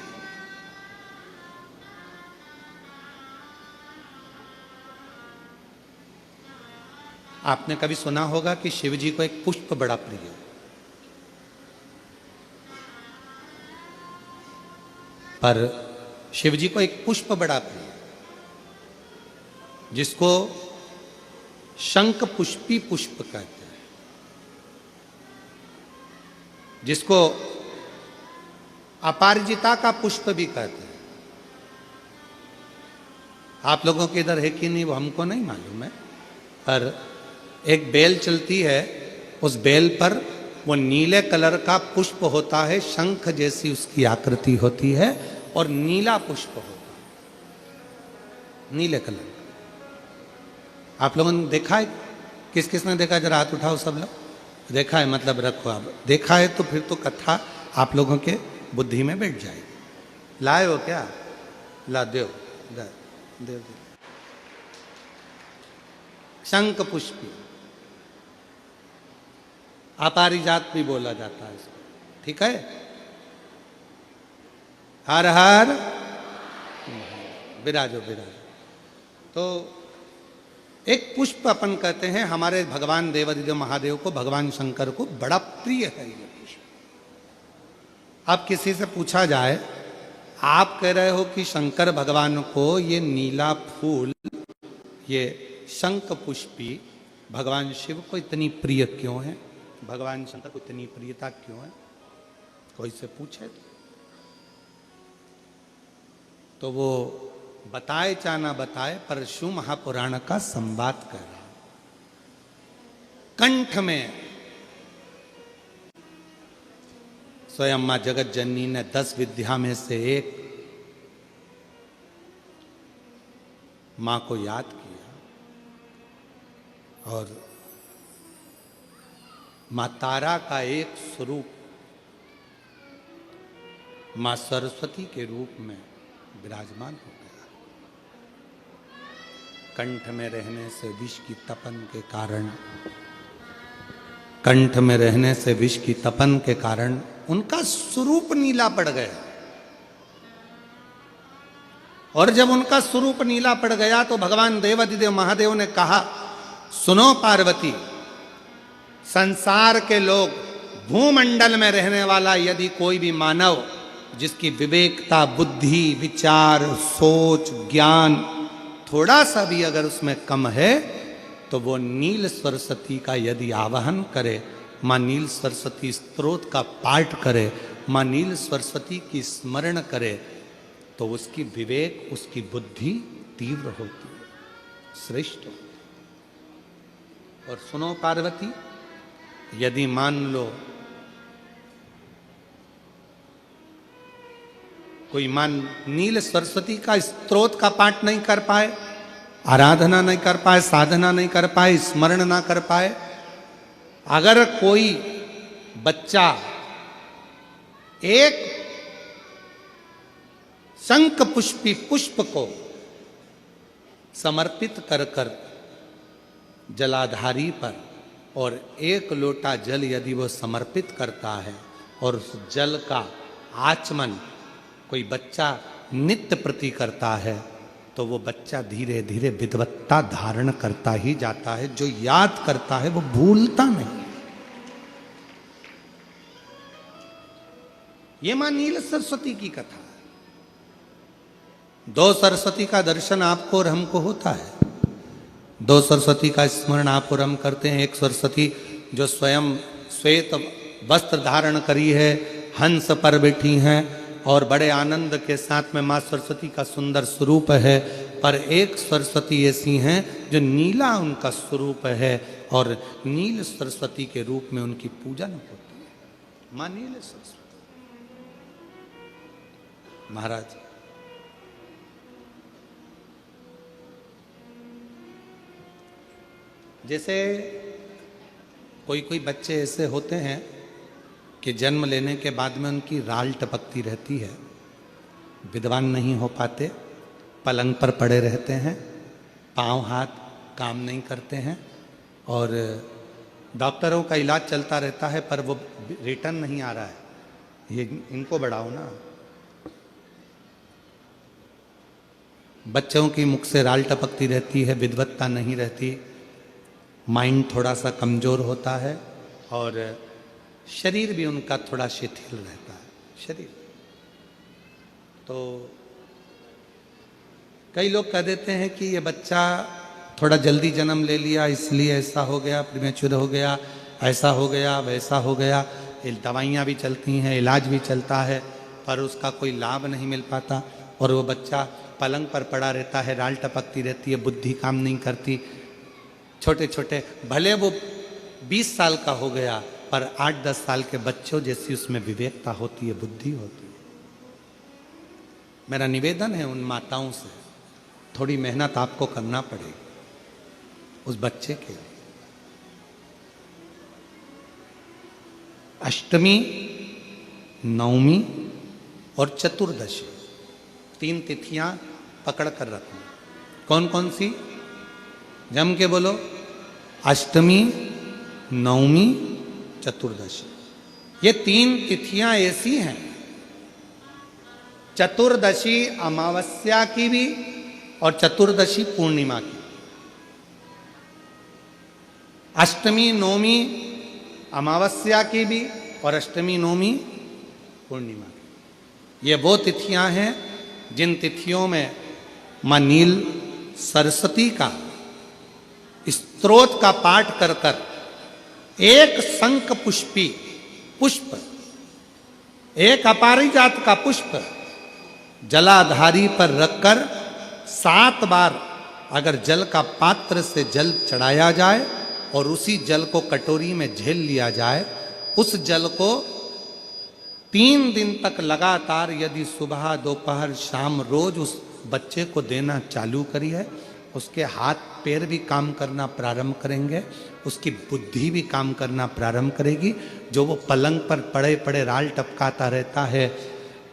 आपने कभी सुना होगा कि शिव जी को एक पुष्प बड़ा प्रिय है, पर शिव जी को एक पुष्प बड़ा प्रिय है जिसको शंख पुष्पी पुष्प कहते हैं, जिसको अपारिजिता का पुष्प भी कहते हैं। आप लोगों के इधर है कि नहीं वो हमको नहीं मालूम है, पर एक बेल चलती है, उस बेल पर वो नीले कलर का पुष्प होता है, शंख जैसी उसकी आकृति होती है और नीला पुष्प होता है, नीले कलर का। आप लोगों ने देखा है? किस किस ने देखा? जरा हाथ उठाओ सब लोग। देखा है मतलब रखो, आप देखा है तो फिर तो कथा आप लोगों के बुद्धि में बैठ जाएगी। लाए हो क्या? ला देव देव देव। शंख पुष्पी, अपारिजात भी बोला जाता है इसको, ठीक है। हर हर विराजो विराजो। तो एक पुष्प अपन कहते हैं, हमारे भगवान देवादिदेव महादेव को, भगवान शंकर को बड़ा प्रिय है ये पुष्प। अब किसी से पूछा जाए, आप कह रहे हो कि शंकर भगवान को ये नीला फूल, ये शंख पुष्पी भगवान शिव को इतनी प्रिय क्यों है, भगवान शंकर को इतनी प्रियता क्यों है? कोई से पूछे तो वो बताए चाहे ना बताए, पर शिव महापुराण का संवाद कर रहा। कंठ में स्वयं मां जगत जननी ने 10 विद्या में से एक मां को याद किया और मां तारा का एक स्वरूप मां सरस्वती के रूप में विराजमान हो गया। कंठ में रहने से विष की तपन के कारण, कंठ में रहने से विष की तपन के कारण उनका स्वरूप नीला पड़ गया। और जब उनका स्वरूप नीला पड़ गया तो भगवान देवादिदेव महादेव ने कहा, सुनो पार्वती, संसार के लोग, भूमंडल में रहने वाला यदि कोई भी मानव जिसकी विवेकता, बुद्धि, विचार, सोच, ज्ञान थोड़ा सा भी अगर उसमें कम है तो वो नील सरस्वती का यदि आवाहन करे, मां नील सरस्वती स्तोत्र का पाठ करे, मां नील सरस्वती की स्मरण करे, तो उसकी विवेक, उसकी बुद्धि तीव्र होती है, श्रेष्ठ होती है। और सुनो पार्वती, यदि मान लो कोई नील सरस्वती का स्तोत्र का पाठ नहीं कर पाए, आराधना नहीं कर पाए, साधना नहीं कर पाए, स्मरण ना कर पाए, अगर कोई बच्चा एक शंख पुष्पी पुष्प को समर्पित कर कर जलाधारी पर और एक लोटा जल यदि वो समर्पित करता है और उस जल का आचमन कोई बच्चा नित्य प्रति करता है, तो वो बच्चा धीरे धीरे विद्वत्ता धारण करता ही जाता है। जो याद करता है वो भूलता नहीं। ये मां नील सरस्वती की कथा है। 2 सरस्वती का दर्शन आपको और हमको होता है, 2 सरस्वती का स्मरण आप और हम करते हैं। एक सरस्वती जो स्वयं श्वेत वस्त्र धारण करी है, हंस पर बैठी हैं और बड़े आनंद के साथ में मां सरस्वती का सुंदर स्वरूप है। पर एक सरस्वती ऐसी हैं जो नीला उनका स्वरूप है और नील सरस्वती के रूप में उनकी पूजन होती है। मां नील सरस्वती। महाराज जैसे कोई कोई बच्चे ऐसे होते हैं कि जन्म लेने के बाद में उनकी राल टपकती रहती है, विद्वान नहीं हो पाते, पलंग पर पड़े रहते हैं, पांव हाथ काम नहीं करते हैं और डॉक्टरों का इलाज चलता रहता है पर वो रिटर्न नहीं आ रहा है। ये इनको बढ़ाओ ना। बच्चों की मुख से राल टपकती रहती है, विद्वत्ता नहीं रहती, माइंड थोड़ा सा कमज़ोर होता है और शरीर भी उनका थोड़ा शिथिल रहता है शरीर। तो कई लोग कह देते हैं कि ये बच्चा थोड़ा जल्दी जन्म ले लिया इसलिए ऐसा हो गया, प्रीमेच्योर हो गया, ऐसा हो गया, वैसा हो गया। दवाइयाँ भी चलती हैं, इलाज भी चलता है, पर उसका कोई लाभ नहीं मिल पाता और वो बच्चा पलंग पर पड़ा रहता है, राल टपकती रहती है, बुद्धि काम नहीं करती। छोटे छोटे भले वो 20 साल का हो गया पर 8-10 साल के बच्चों जैसी उसमें विवेकता होती है, बुद्धि होती है। मेरा निवेदन है उन माताओं से, थोड़ी मेहनत आपको करना पड़ेगी उस बच्चे के लिए। अष्टमी, नवमी और चतुर्दशी 3 तिथियां पकड़ कर रखना। कौन कौन सी? जम के बोलो। अष्टमी, नवमी, चतुर्दशी। ये 3 तिथियां ऐसी हैं, चतुर्दशी अमावस्या की भी और चतुर्दशी पूर्णिमा की। अष्टमी नवमी अमावस्या की भी और अष्टमी नवमी पूर्णिमा की। ये वो तिथियां हैं जिन तिथियों में मां नील सरस्वती का स्तोत्र का पाठ कर कर एक शंख पुष्पी पुष्प, एक अपारिजात का पुष्प जलाधारी पर रखकर 7 बार अगर जल का पात्र से जल चढ़ाया जाए और उसी जल को कटोरी में झेल लिया जाए, उस जल को 3 दिन तक लगातार यदि सुबह दोपहर शाम रोज उस बच्चे को देना चालू करिए, उसके हाथ पैर भी काम करना प्रारंभ करेंगे, उसकी बुद्धि भी काम करना प्रारंभ करेगी। जो वो पलंग पर पड़े पड़े राल टपकाता रहता है,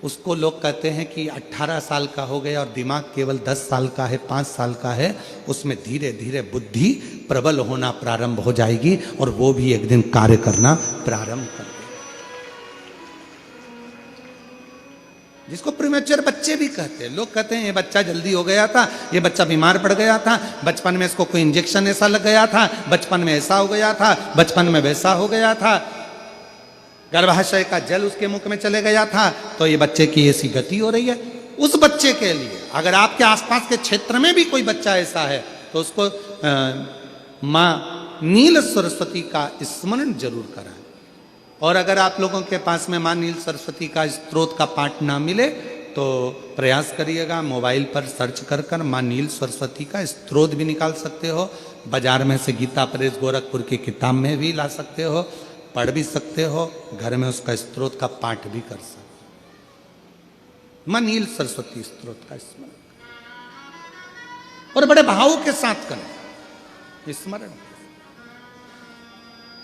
उसको लोग कहते हैं कि 18 साल का हो गया और दिमाग केवल 10 साल का है, 5 साल का है, उसमें धीरे धीरे बुद्धि प्रबल होना प्रारंभ हो जाएगी और वो भी एक दिन कार्य करना प्रारंभ कर देगा। जिसको प्रीमेच्योर बच्चे भी कहते हैं। लोग कहते हैं ये बच्चा जल्दी हो गया था, ये बच्चा बीमार पड़ गया था, बचपन में इसको कोई इंजेक्शन ऐसा लग गया था, बचपन में ऐसा हो गया था, बचपन में वैसा हो गया था, गर्भाशय का जल उसके मुख में चले गया था, तो ये बच्चे की ऐसी गति हो रही है। उस बच्चे के लिए अगर आपके आसपास के क्षेत्र में भी कोई बच्चा ऐसा है तो उसको मां नील सरस्वती का स्मरण जरूर कराएं। और अगर आप लोगों के पास में मां नील सरस्वती का स्तोत्र का पाठ ना मिले तो प्रयास करिएगा, मोबाइल पर सर्च कर कर मां नील सरस्वती का स्तोत्र भी निकाल सकते हो। बाजार में से गीता प्रेस गोरखपुर की किताब में भी ला सकते हो, पढ़ भी सकते हो, घर में उसका स्तोत्र का पाठ भी कर सकते हो। मां नील सरस्वती स्तोत्र का स्मरण और बड़े भाव के साथ करें स्मरण।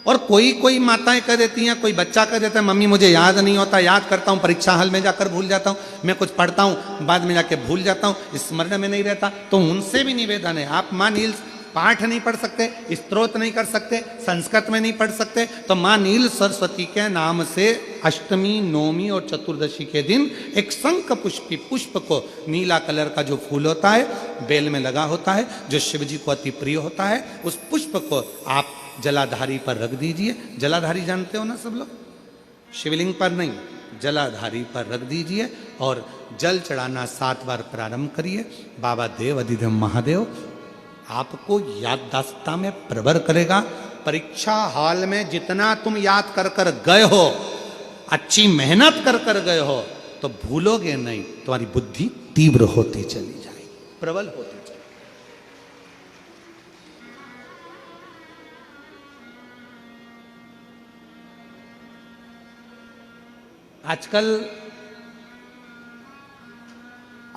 और कोई माताएं कह देती हैं, कोई बच्चा कह देता है मम्मी मुझे याद नहीं होता, याद करता हूं परीक्षा हॉल में जाकर भूल जाता हूं, मैं कुछ पढ़ता हूं बाद में जाके भूल जाता हूं, स्मरण में नहीं रहता। तो उनसे भी निवेदन है, आप मां नील पाठ नहीं पढ़ सकते, स्तोत्र नहीं कर सकते, संस्कृत में नहीं पढ़ सकते, तो मां नील सरस्वती के नाम से अष्टमी, नवमी और चतुर्दशी के दिन एक शंख पुष्पी पुष्प को, नीला कलर का जो फूल होता है बेल में लगा होता है, जो शिव जी को अति प्रिय होता है, उस पुष्प को आप जलाधारी पर रख दीजिए। जलाधारी जानते हो ना सब लोग, शिवलिंग पर नहीं, जलाधारी पर रख दीजिए और जल चढ़ाना 7 बार प्रारंभ करिए। बाबा देव अधिदेव महादेव आपको याददाश्तता में प्रबर करेगा। परीक्षा हॉल में जितना तुम याद कर कर गए हो, अच्छी मेहनत कर कर गए हो, तो भूलोगे नहीं, तुम्हारी बुद्धि तीव्र होती चली जाएगी, प्रबल होती चली। आजकल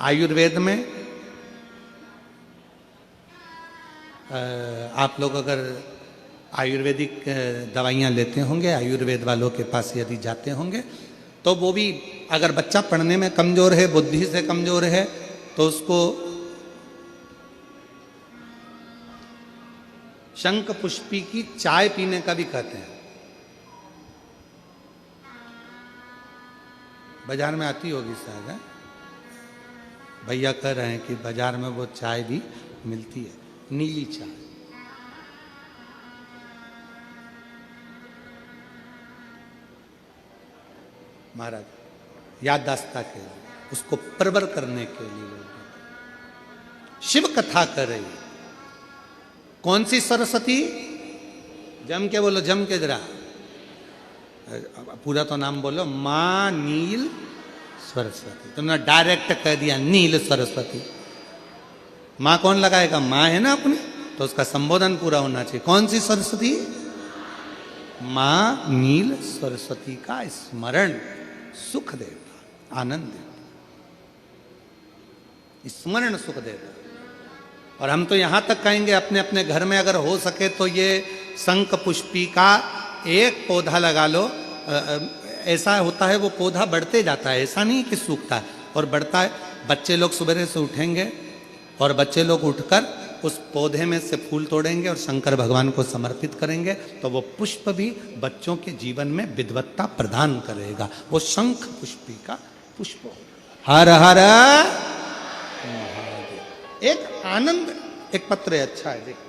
आयुर्वेद में आप लोग अगर आयुर्वेदिक दवाइयाँ लेते होंगे, आयुर्वेद वालों के पास यदि जाते होंगे, तो वो भी अगर बच्चा पढ़ने में कमज़ोर है, बुद्धि से कमज़ोर है, तो उसको शंख पुष्पी की चाय पीने का भी कहते हैं। बाजार में आती होगी शायद, है? भैया कह रहे हैं कि बाजार में वो चाय भी मिलती है, नीली चाय। महाराज याददाश्ता के लिए, उसको प्रबर करने के लिए लोग शिव कथा कर रही। कौन सी सरस्वती? जम के बोलो, जम के जरा, पूरा तो नाम बोलो। मां नील सरस्वती। तुमने डायरेक्ट कह दिया नील सरस्वती। मां कौन लगाएगा? मां है ना अपनी, तो उसका संबोधन पूरा होना चाहिए। कौन सी सरस्वती? मां नील सरस्वती का स्मरण सुख देता, आनंद देता, स्मरण सुख देता। और हम तो यहां तक कहेंगे अपने अपने घर में अगर हो सके तो ये शंख पुष्पी का एक पौधा लगा लो। ऐसा होता है वो पौधा बढ़ते जाता है, ऐसा नहीं कि सूखता है, और बढ़ता है। बच्चे लोग सवेरे से उठेंगे और बच्चे लोग उठकर उस पौधे में से फूल तोड़ेंगे और शंकर भगवान को समर्पित करेंगे, तो वो पुष्प भी बच्चों के जीवन में विद्वत्ता प्रदान करेगा। वो शंख पुष्पी का पुष्प। हर हर महादेव। एक आनंद, एक पत्र है, अच्छा है, देखो।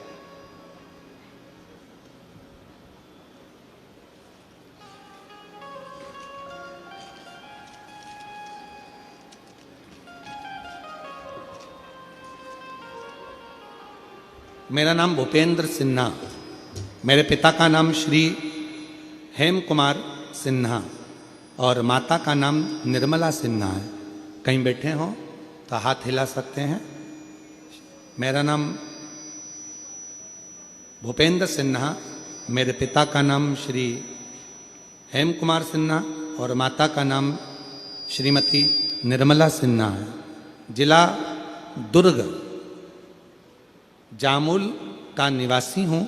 मेरा नाम भूपेंद्र सिन्हा, मेरे पिता का नाम श्री हेम कुमार सिन्हा और माता का नाम निर्मला सिन्हा है। कहीं बैठे हो तो हाथ हिला सकते हैं। मेरा नाम भूपेंद्र सिन्हा, मेरे पिता का नाम श्री हेम कुमार सिन्हा और माता का नाम श्रीमती निर्मला सिन्हा है। जिला दुर्ग जामुल का निवासी हूँ।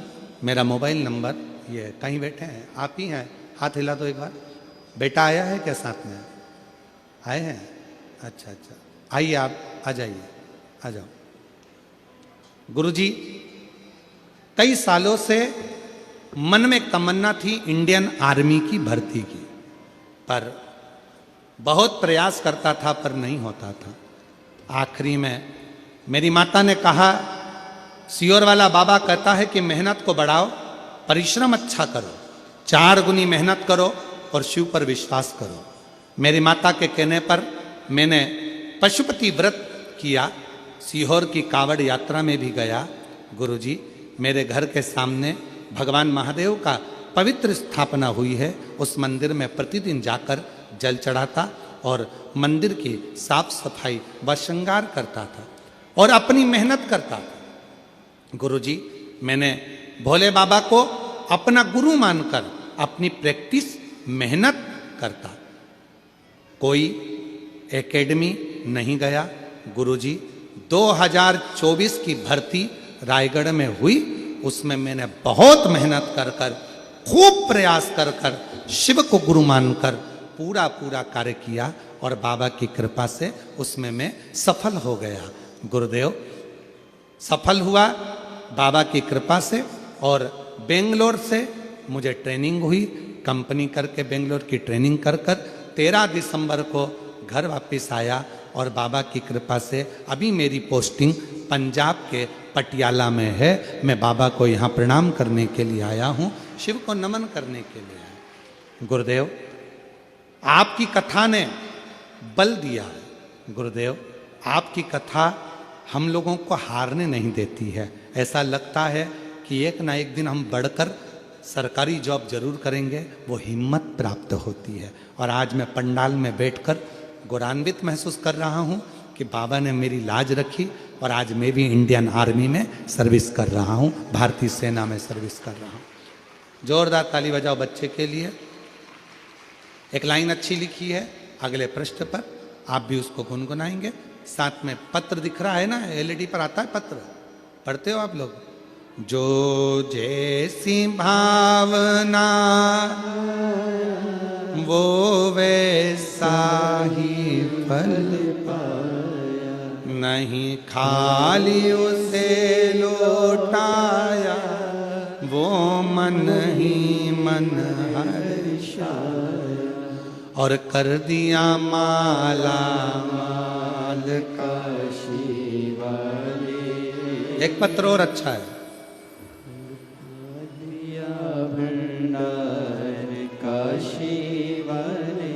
मेरा मोबाइल नंबर ये है। कहीं बैठे हैं? आप ही हैं? हाथ हिला दो एक बार। बेटा आया है क्या साथ में? आए हैं? अच्छा अच्छा, आइए, आप आ जाइए, आ जाओ। गुरुजी, कई सालों से मन में एक तमन्ना थी इंडियन आर्मी की भर्ती की, पर बहुत प्रयास करता था पर नहीं होता था। आखिरी में मेरी माता ने कहा, सियोर वाला बाबा कहता है कि मेहनत को बढ़ाओ, परिश्रम अच्छा करो, 4 गुनी मेहनत करो और शिव पर विश्वास करो। मेरी माता के कहने पर मैंने पशुपति व्रत किया, सीहोर की कावड़ यात्रा में भी गया। गुरुजी, मेरे घर के सामने भगवान महादेव का पवित्र स्थापना हुई है। उस मंदिर में प्रतिदिन जाकर जल चढ़ाता और मंदिर की साफ सफाई व श्रृंगार करता था और अपनी मेहनत करता था। गुरुजी, मैंने भोले बाबा को अपना गुरु मानकर अपनी प्रैक्टिस मेहनत करता। कोई एकेडमी नहीं गया। गुरुजी, 2024 की भर्ती रायगढ़ में हुई, उसमें मैंने बहुत मेहनत कर कर, खूब प्रयास कर कर, शिव को गुरु मानकर पूरा कार्य किया और बाबा की कृपा से उसमें मैं सफल हो गया। गुरुदेव, सफल हुआ बाबा की कृपा से। और बेंगलोर से मुझे ट्रेनिंग हुई, कंपनी करके बेंगलोर की ट्रेनिंग कर 13 दिसंबर को घर वापस आया और बाबा की कृपा से अभी मेरी पोस्टिंग पंजाब के पटियाला में है। मैं बाबा को यहाँ प्रणाम करने के लिए आया हूँ, शिव को नमन करने के लिए आया। गुरुदेव, आपकी कथा ने बल दिया है। गुरुदेव, आपकी कथा हम लोगों को हारने नहीं देती है। ऐसा लगता है कि एक ना एक दिन हम बढ़कर सरकारी जॉब जरूर करेंगे, वो हिम्मत प्राप्त होती है। और आज मैं पंडाल में बैठकर गौरवान्वित महसूस कर रहा हूँ कि बाबा ने मेरी लाज रखी और आज मैं भी इंडियन आर्मी में सर्विस कर रहा हूँ, भारतीय सेना में सर्विस कर रहा हूँ। जोरदार ताली बजाओ बच्चे के लिए। एक लाइन अच्छी लिखी है अगले पृष्ठ पर, आप भी उसको गुनगुनाएंगे। साथ में पत्र दिख रहा है ना, एलईडी पर आता है पत्र, पढ़ते हो आप लोग? जो जैसी भावना वो वैसा ही फल पाया, नहीं खाली उसे लौटाया, वो मन ही मन हर्षाया, और कर दिया माला माल काशी वाले। एक पत्र और अच्छा है, भंडार काशी वाले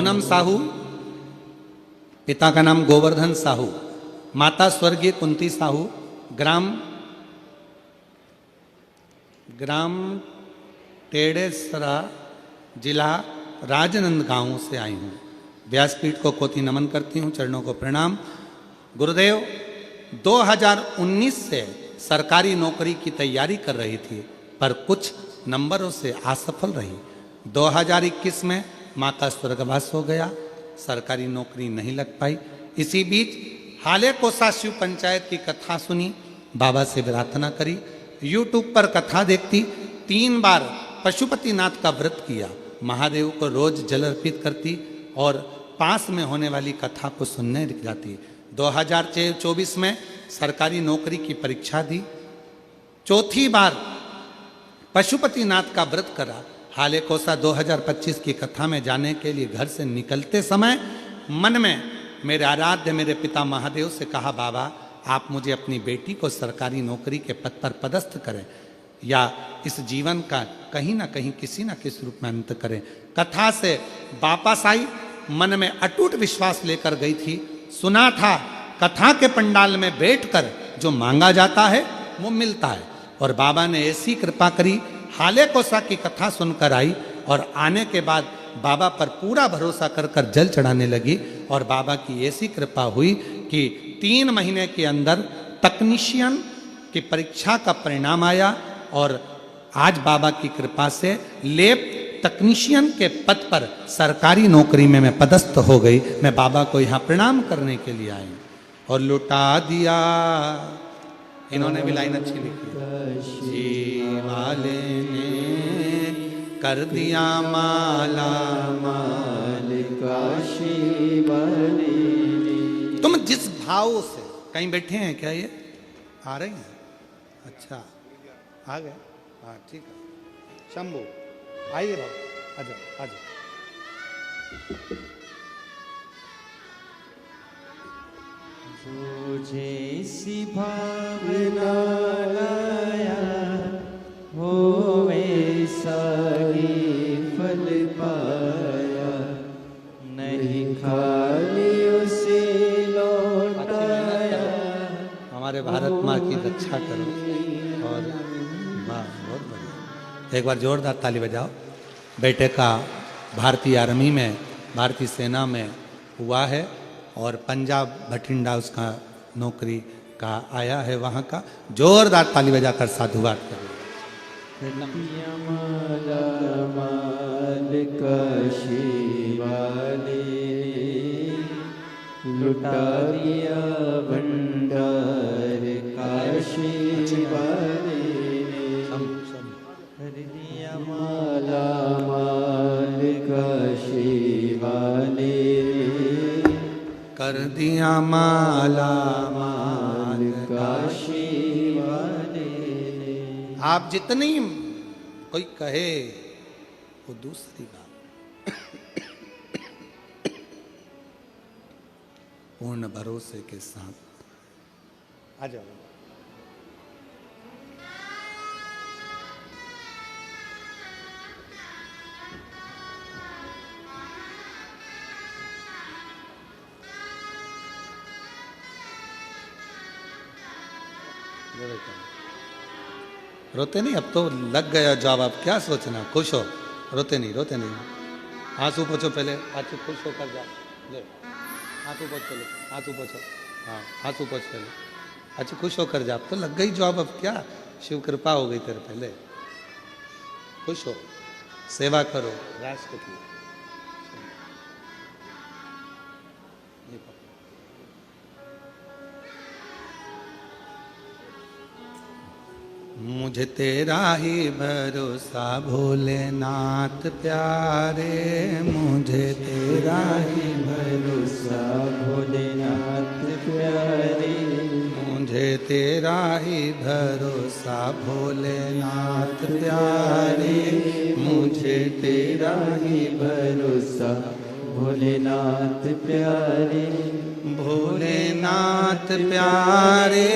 सोनम साहू, पिता का नाम गोवर्धन साहू, माता स्वर्गीय कुंती साहू, ग्राम टेढ़ेसरा, जिला राजनांदगांव से आई हूँ। व्यासपीठ को कोटि नमन करती हूँ, चरणों को प्रणाम। गुरुदेव, 2019 से सरकारी नौकरी की तैयारी कर रही थी, पर कुछ नंबरों से असफल रही। 2021 में माँ का स्वर्गवास हो गया, सरकारी नौकरी नहीं लग पाई। इसी बीच हाले कोसा शिव पंचायत की कथा सुनी, बाबा से प्रार्थना करी, यूट्यूब पर कथा देखती, 3 बार पशुपतिनाथ का व्रत किया, महादेव को रोज जल अर्पित करती और पास में होने वाली कथा को सुनने जाती। 2024 में सरकारी नौकरी की परीक्षा दी, 4थी बार पशुपतिनाथ का व्रत करा। हाले कोसा 2025 की कथा में जाने के लिए घर से निकलते समय मन में मेरे आराध्य मेरे पिता महादेव से कहा, बाबा आप मुझे अपनी बेटी को सरकारी नौकरी के पद पर पदस्थ करें या इस जीवन का कहीं ना कहीं किसी ना किसी रूप में अंत करें। कथा से वापस आई, मन में अटूट विश्वास लेकर गई थी। सुना था कथा के पंडाल में बैठकर जो मांगा जाता है वो मिलता है, और बाबा ने ऐसी कृपा करी, हाले कोसा की कथा सुनकर आई और आने के बाद बाबा पर पूरा भरोसा कर कर जल चढ़ाने लगी। और बाबा की ऐसी कृपा हुई कि 3 महीने के अंदर तकनीशियन की परीक्षा का परिणाम आया और आज बाबा की कृपा से लैब तकनीशियन के पद पर सरकारी नौकरी में मैं पदस्थ हो गई। मैं बाबा को यहाँ प्रणाम करने के लिए आई और लुटा दिया। इन्होंने भी लाइन अच्छी लिखी, जी वाले ने कर दिया माला माल काशी वाले। तुम जिस भाव से, कहीं बैठे हैं क्या, ये आ रहे हैं? अच्छा आ गए, हाँ ठीक है। शंभू आइए भाव, आ जाओ आ जाओ। जो जैसी भावना लाया हो वैसा ही फल पाया, नहीं खाली उसे लौटाया। हमारे भारत माँ की रक्षा करो। और वाह, बहुत बढ़िया, एक बार जोरदार ताली बजाओ। बेटे का भारतीय आर्मी में, भारतीय सेना में हुआ है और पंजाब भटिंडा उसका नौकरी का आया है वहाँ का। जोरदार ताली बजाकर साधुवाद करो। माला माल काशी वाले, लुटा दिया भंडार काशी वाले। कर दिया माला माल काशी वाले, कर दिया माला माल काशी वाले। आप जितनी कोई कहे वो दूसरी बात, पूर्ण भरोसे के साथ आ जाओ। रोते नहीं, अब तो लग गया जॉब, अब क्या सोचना, खुश हो, रोते नहीं रोते नहीं। आंसू पोछो पहले, आंसू खुश होकर जा, ले आंसू पोछ पहले, आंसू पोछो, हाँ आंसू पोछ पहले, अच्छा खुश होकर जा, अब तो लग गई जॉब, अब क्या शिव कृपा हो गई तेरे पहले। खुश हो, सेवा करो राष्ट्र की। मुझे तेरा ही भरोसा भोलेनाथ प्यारे, मुझे तेरा ही भरोसा भोलेनाथ प्यारे, मुझे तेरा ही भरोसा भोलेनाथ प्यारे, मुझे तेरा ही भरोसा भोलेनाथ प्यारे। भोलेनाथ प्यारे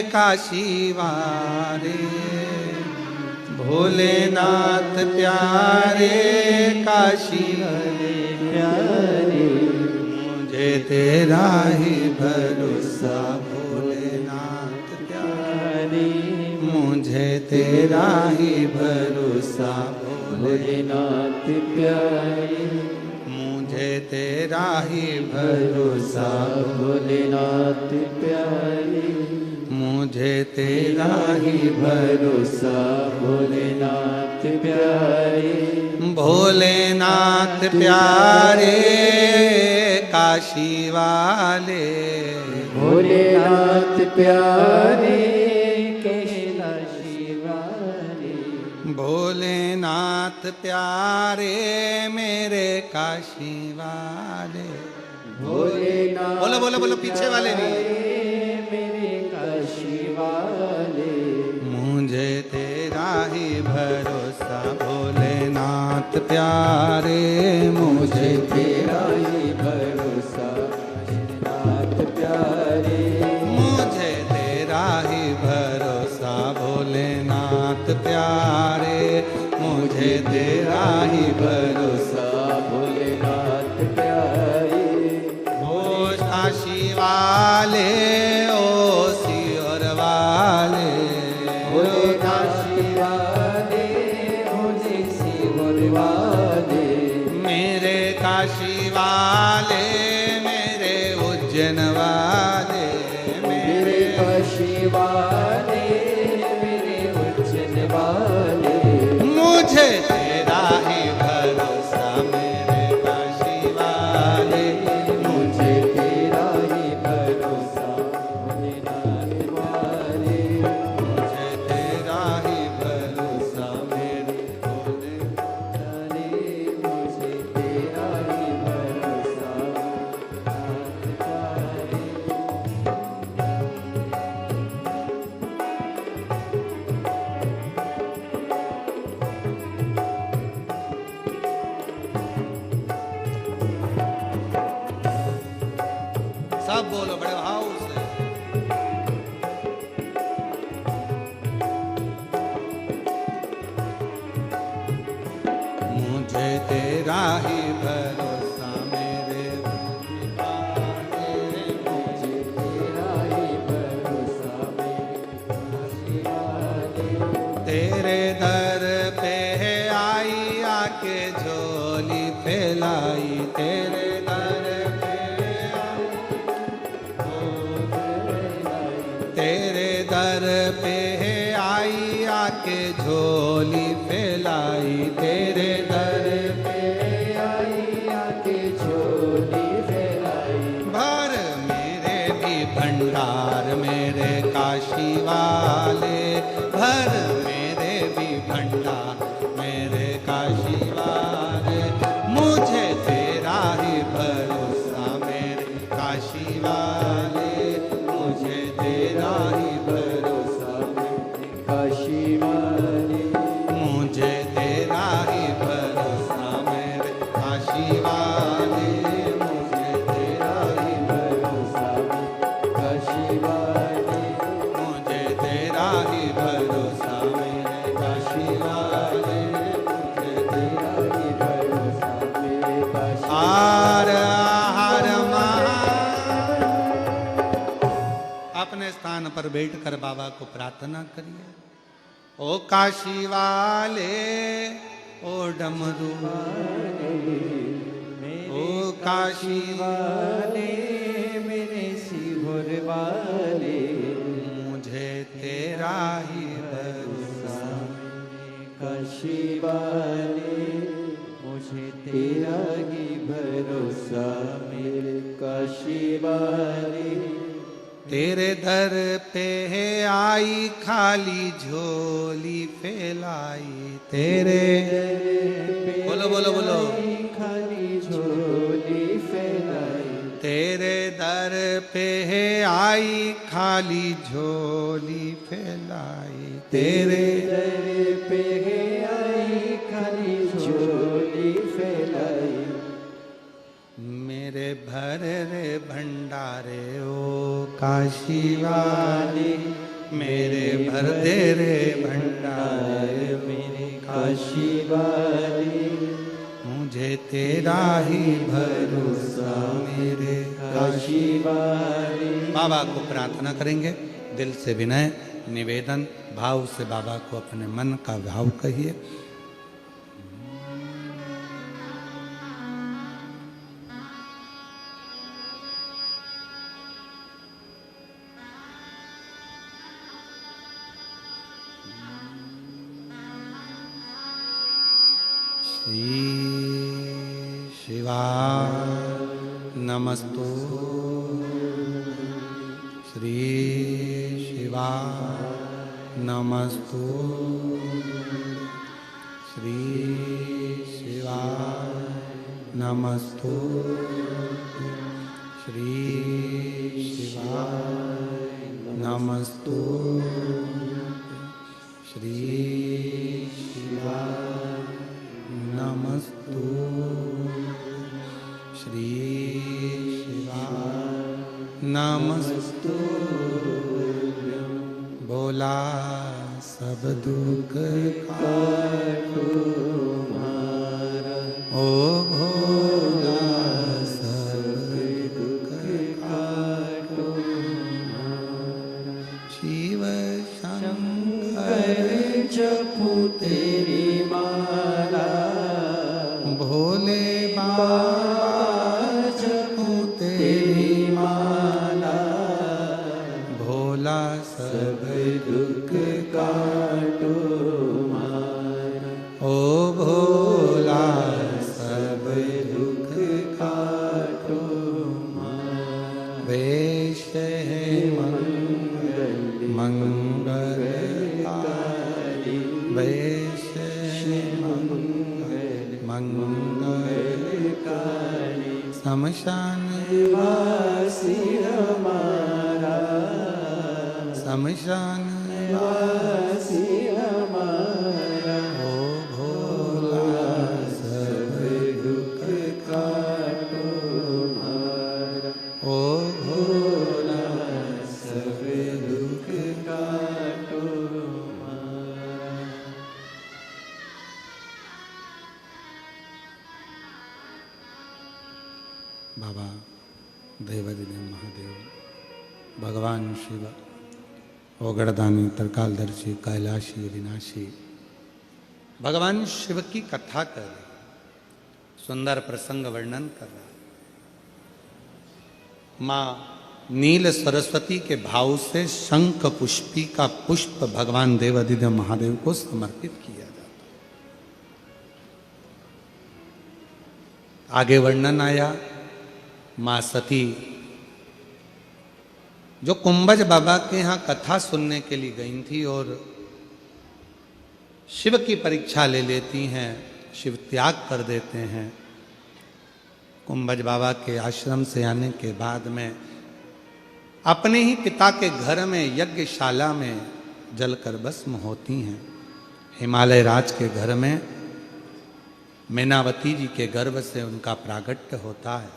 काशी वारे, भोलेनाथ प्यारे काशी वारे, प्यारे, मुझे तेरा ही भरोसा भोलेनाथ प्यारे, मुझे तेरा ही भरोसा भोलेनाथ प्यारे, मुझे तेरा ही भरोसा भोलेनाथ प्यारे, मुझे तेरा ही भरोसा भोलेनाथ प्यारे, भोलेनाथ प्यारे काशी वाले, भोलेनाथ प्यारे कैलाशी वाले, भोलेनाथ प्यारे मेरे काशी वाले। भोलेनाथ बोलो बोलो बोलो, पीछे वाले नहीं। मेरे काशी वाले, मुझे तेरा ही भरोसा भोलेनाथ प्यारे, मुझे तेरा ही भरोसा भोलेनाथ प्यारे, मुझे तेरा ही भरोसा भोलेनाथ प्यारे, मुझे तेरा ही भरोसा भोलेनाथ प्यारे, ओ काशी वाले, ओ सियोर वाले, भोले काशी वाले, भोले सियोर वाले, मेरे काशी वाले, मेरे उज्जैन वाले, मेरे काशी वाले, मेरे उज्जैन वाले, मुझे तेरा ही भरोसा मेरे काशी वाले, मुझे तेरा ही भरोसा भोलेनाथ वाले, मुझे तेरा ही भरोसा मेरे भोले। वाले, मुझे तेरा ही भरोसा भोलेनाथ वाले। सब बोलो बड़े भाव से। मुझे तेरा ही भरोसा मेरे वाले, मुझे तेरा ही भरोसा मेरे काशी वाले, तेरे दर पे आई आके झोली फैलाई, तेरे दर पे तेरे दर पे आई आके झोली फैलाई, तेरे दर पे आई आके झोली फैलाई, भर मेरे भी भंडार मेरे काशी वाले, भर मेरे भी भंडार मेरे काशी वाले, मुझे तेरा ही भरोसा मेरे काशी वाले, मुझे तेरा ही भरोसा काशी वाले, मुझे तेरा ही भरोसा मेरे काशी वाले, मुझे तेरा ही भरोसा काशी वाले, मुझे तेरा ही भरोसा मेरे काशी वाले, मुझे तेरा ही भरोसा मेरे काशी हार हार अपने स्थान पर बैठकर बाबा को प्रार्थना करिए। ओ काशी वाले, ओ डमरू ओ काशी वाले, मेरे सिहोर वाले, मुझे तेरा ही भरोसा काशी वाले, मुझे तेरा ही भरोसा मेरे काशी वाले, तेरे दर पे है आई खाली झोली फैलाई, तेरे बोलो बोलो बोलो, खाली झोली फैलाई, तेरे दर पे है आई खाली झोली फैलाई, तेरे दर पे आई खाली झोली फैलाई, मेरे भर रे भंडारे ओ काशी वाले, मेरे भर दे रे भंडारे मेरे काशी वाले, मुझे तेरा ही भरोसा मेरे काशी वाले। बाबा को प्रार्थना करेंगे, दिल से विनय निवेदन भाव से बाबा को अपने मन का भाव कहिए। श्री शिवाय नमस्तु, श्री शिवाय नमस्तु, श्री शिवाय नमस्तु, श्री शिवाय नमस्तु, श्री शिवाय नमस्तु, श्री शिवाय नमस्तु। बोला सब दुख काटो मारा, ओ भोला सब दुख काटो मारा। शिव शंकर जपू तेरी माला, भोले बाबा जपू तेरी माला, भोला सब दुख काटो मारा, ओ भोला सब दुख काटो मारा। वेश है मंगल मंगलकारी, वेश है मंगलकारी, शमशान वासी हमारा, शमशान वासी हमारा। ओ भोला सब दुख काटो मारा, ओ भोला सब दुख काटो मारा। बाबा देवादिदेव महादेव भगवान शिव ओगड़दानी त्रिकालदर्शी कैलाशी विनाशी भगवान शिव की कथा कर रहे, सुंदर प्रसंग वर्णन कर रहा। माँ नील सरस्वती के भाव से शंख पुष्पी का पुष्प भगवान देवादिदेव महादेव को समर्पित किया जाता। आगे वर्णन आया, माँ सती जो कुंभज बाबा के यहाँ कथा सुनने के लिए गई थी और शिव की परीक्षा ले लेती हैं, शिव त्याग कर देते हैं। कुंभज बाबा के आश्रम से आने के बाद में अपने ही पिता के घर में यज्ञशाला में जलकर भस्म होती हैं। हिमालय राज के घर में मैनावती जी के गर्भ से उनका प्रागट्य होता है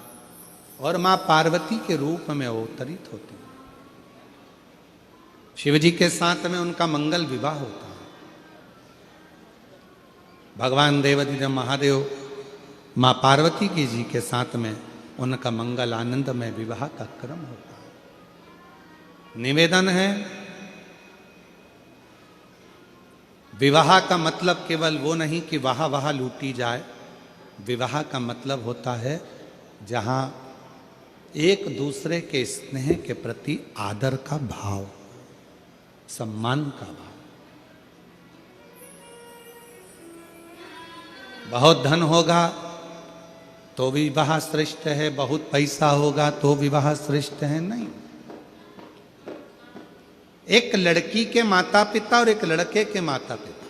और मां पार्वती के रूप में अवतरित होती है। शिव जी के साथ में उनका मंगल विवाह होता है। भगवान देवादिदेव महादेव मां पार्वती की जी के साथ में उनका मंगल आनंद में विवाह का क्रम होता है। निवेदन है, विवाह का मतलब केवल वो नहीं कि वाह वाह लूटी जाए। विवाह का मतलब होता है जहां एक दूसरे के स्नेह के प्रति आदर का भाव, सम्मान का भाव। बहुत धन होगा तो विवाह श्रेष्ठ है, बहुत पैसा होगा तो विवाह श्रेष्ठ है, नहीं। एक लड़की के माता पिता और एक लड़के के माता पिता,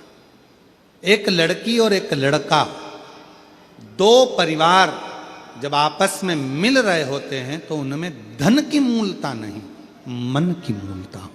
एक लड़की और एक लड़का, दो परिवार जब आपस में मिल रहे होते हैं तो उनमें धन की मूलता नहीं, मन की मूलता हो।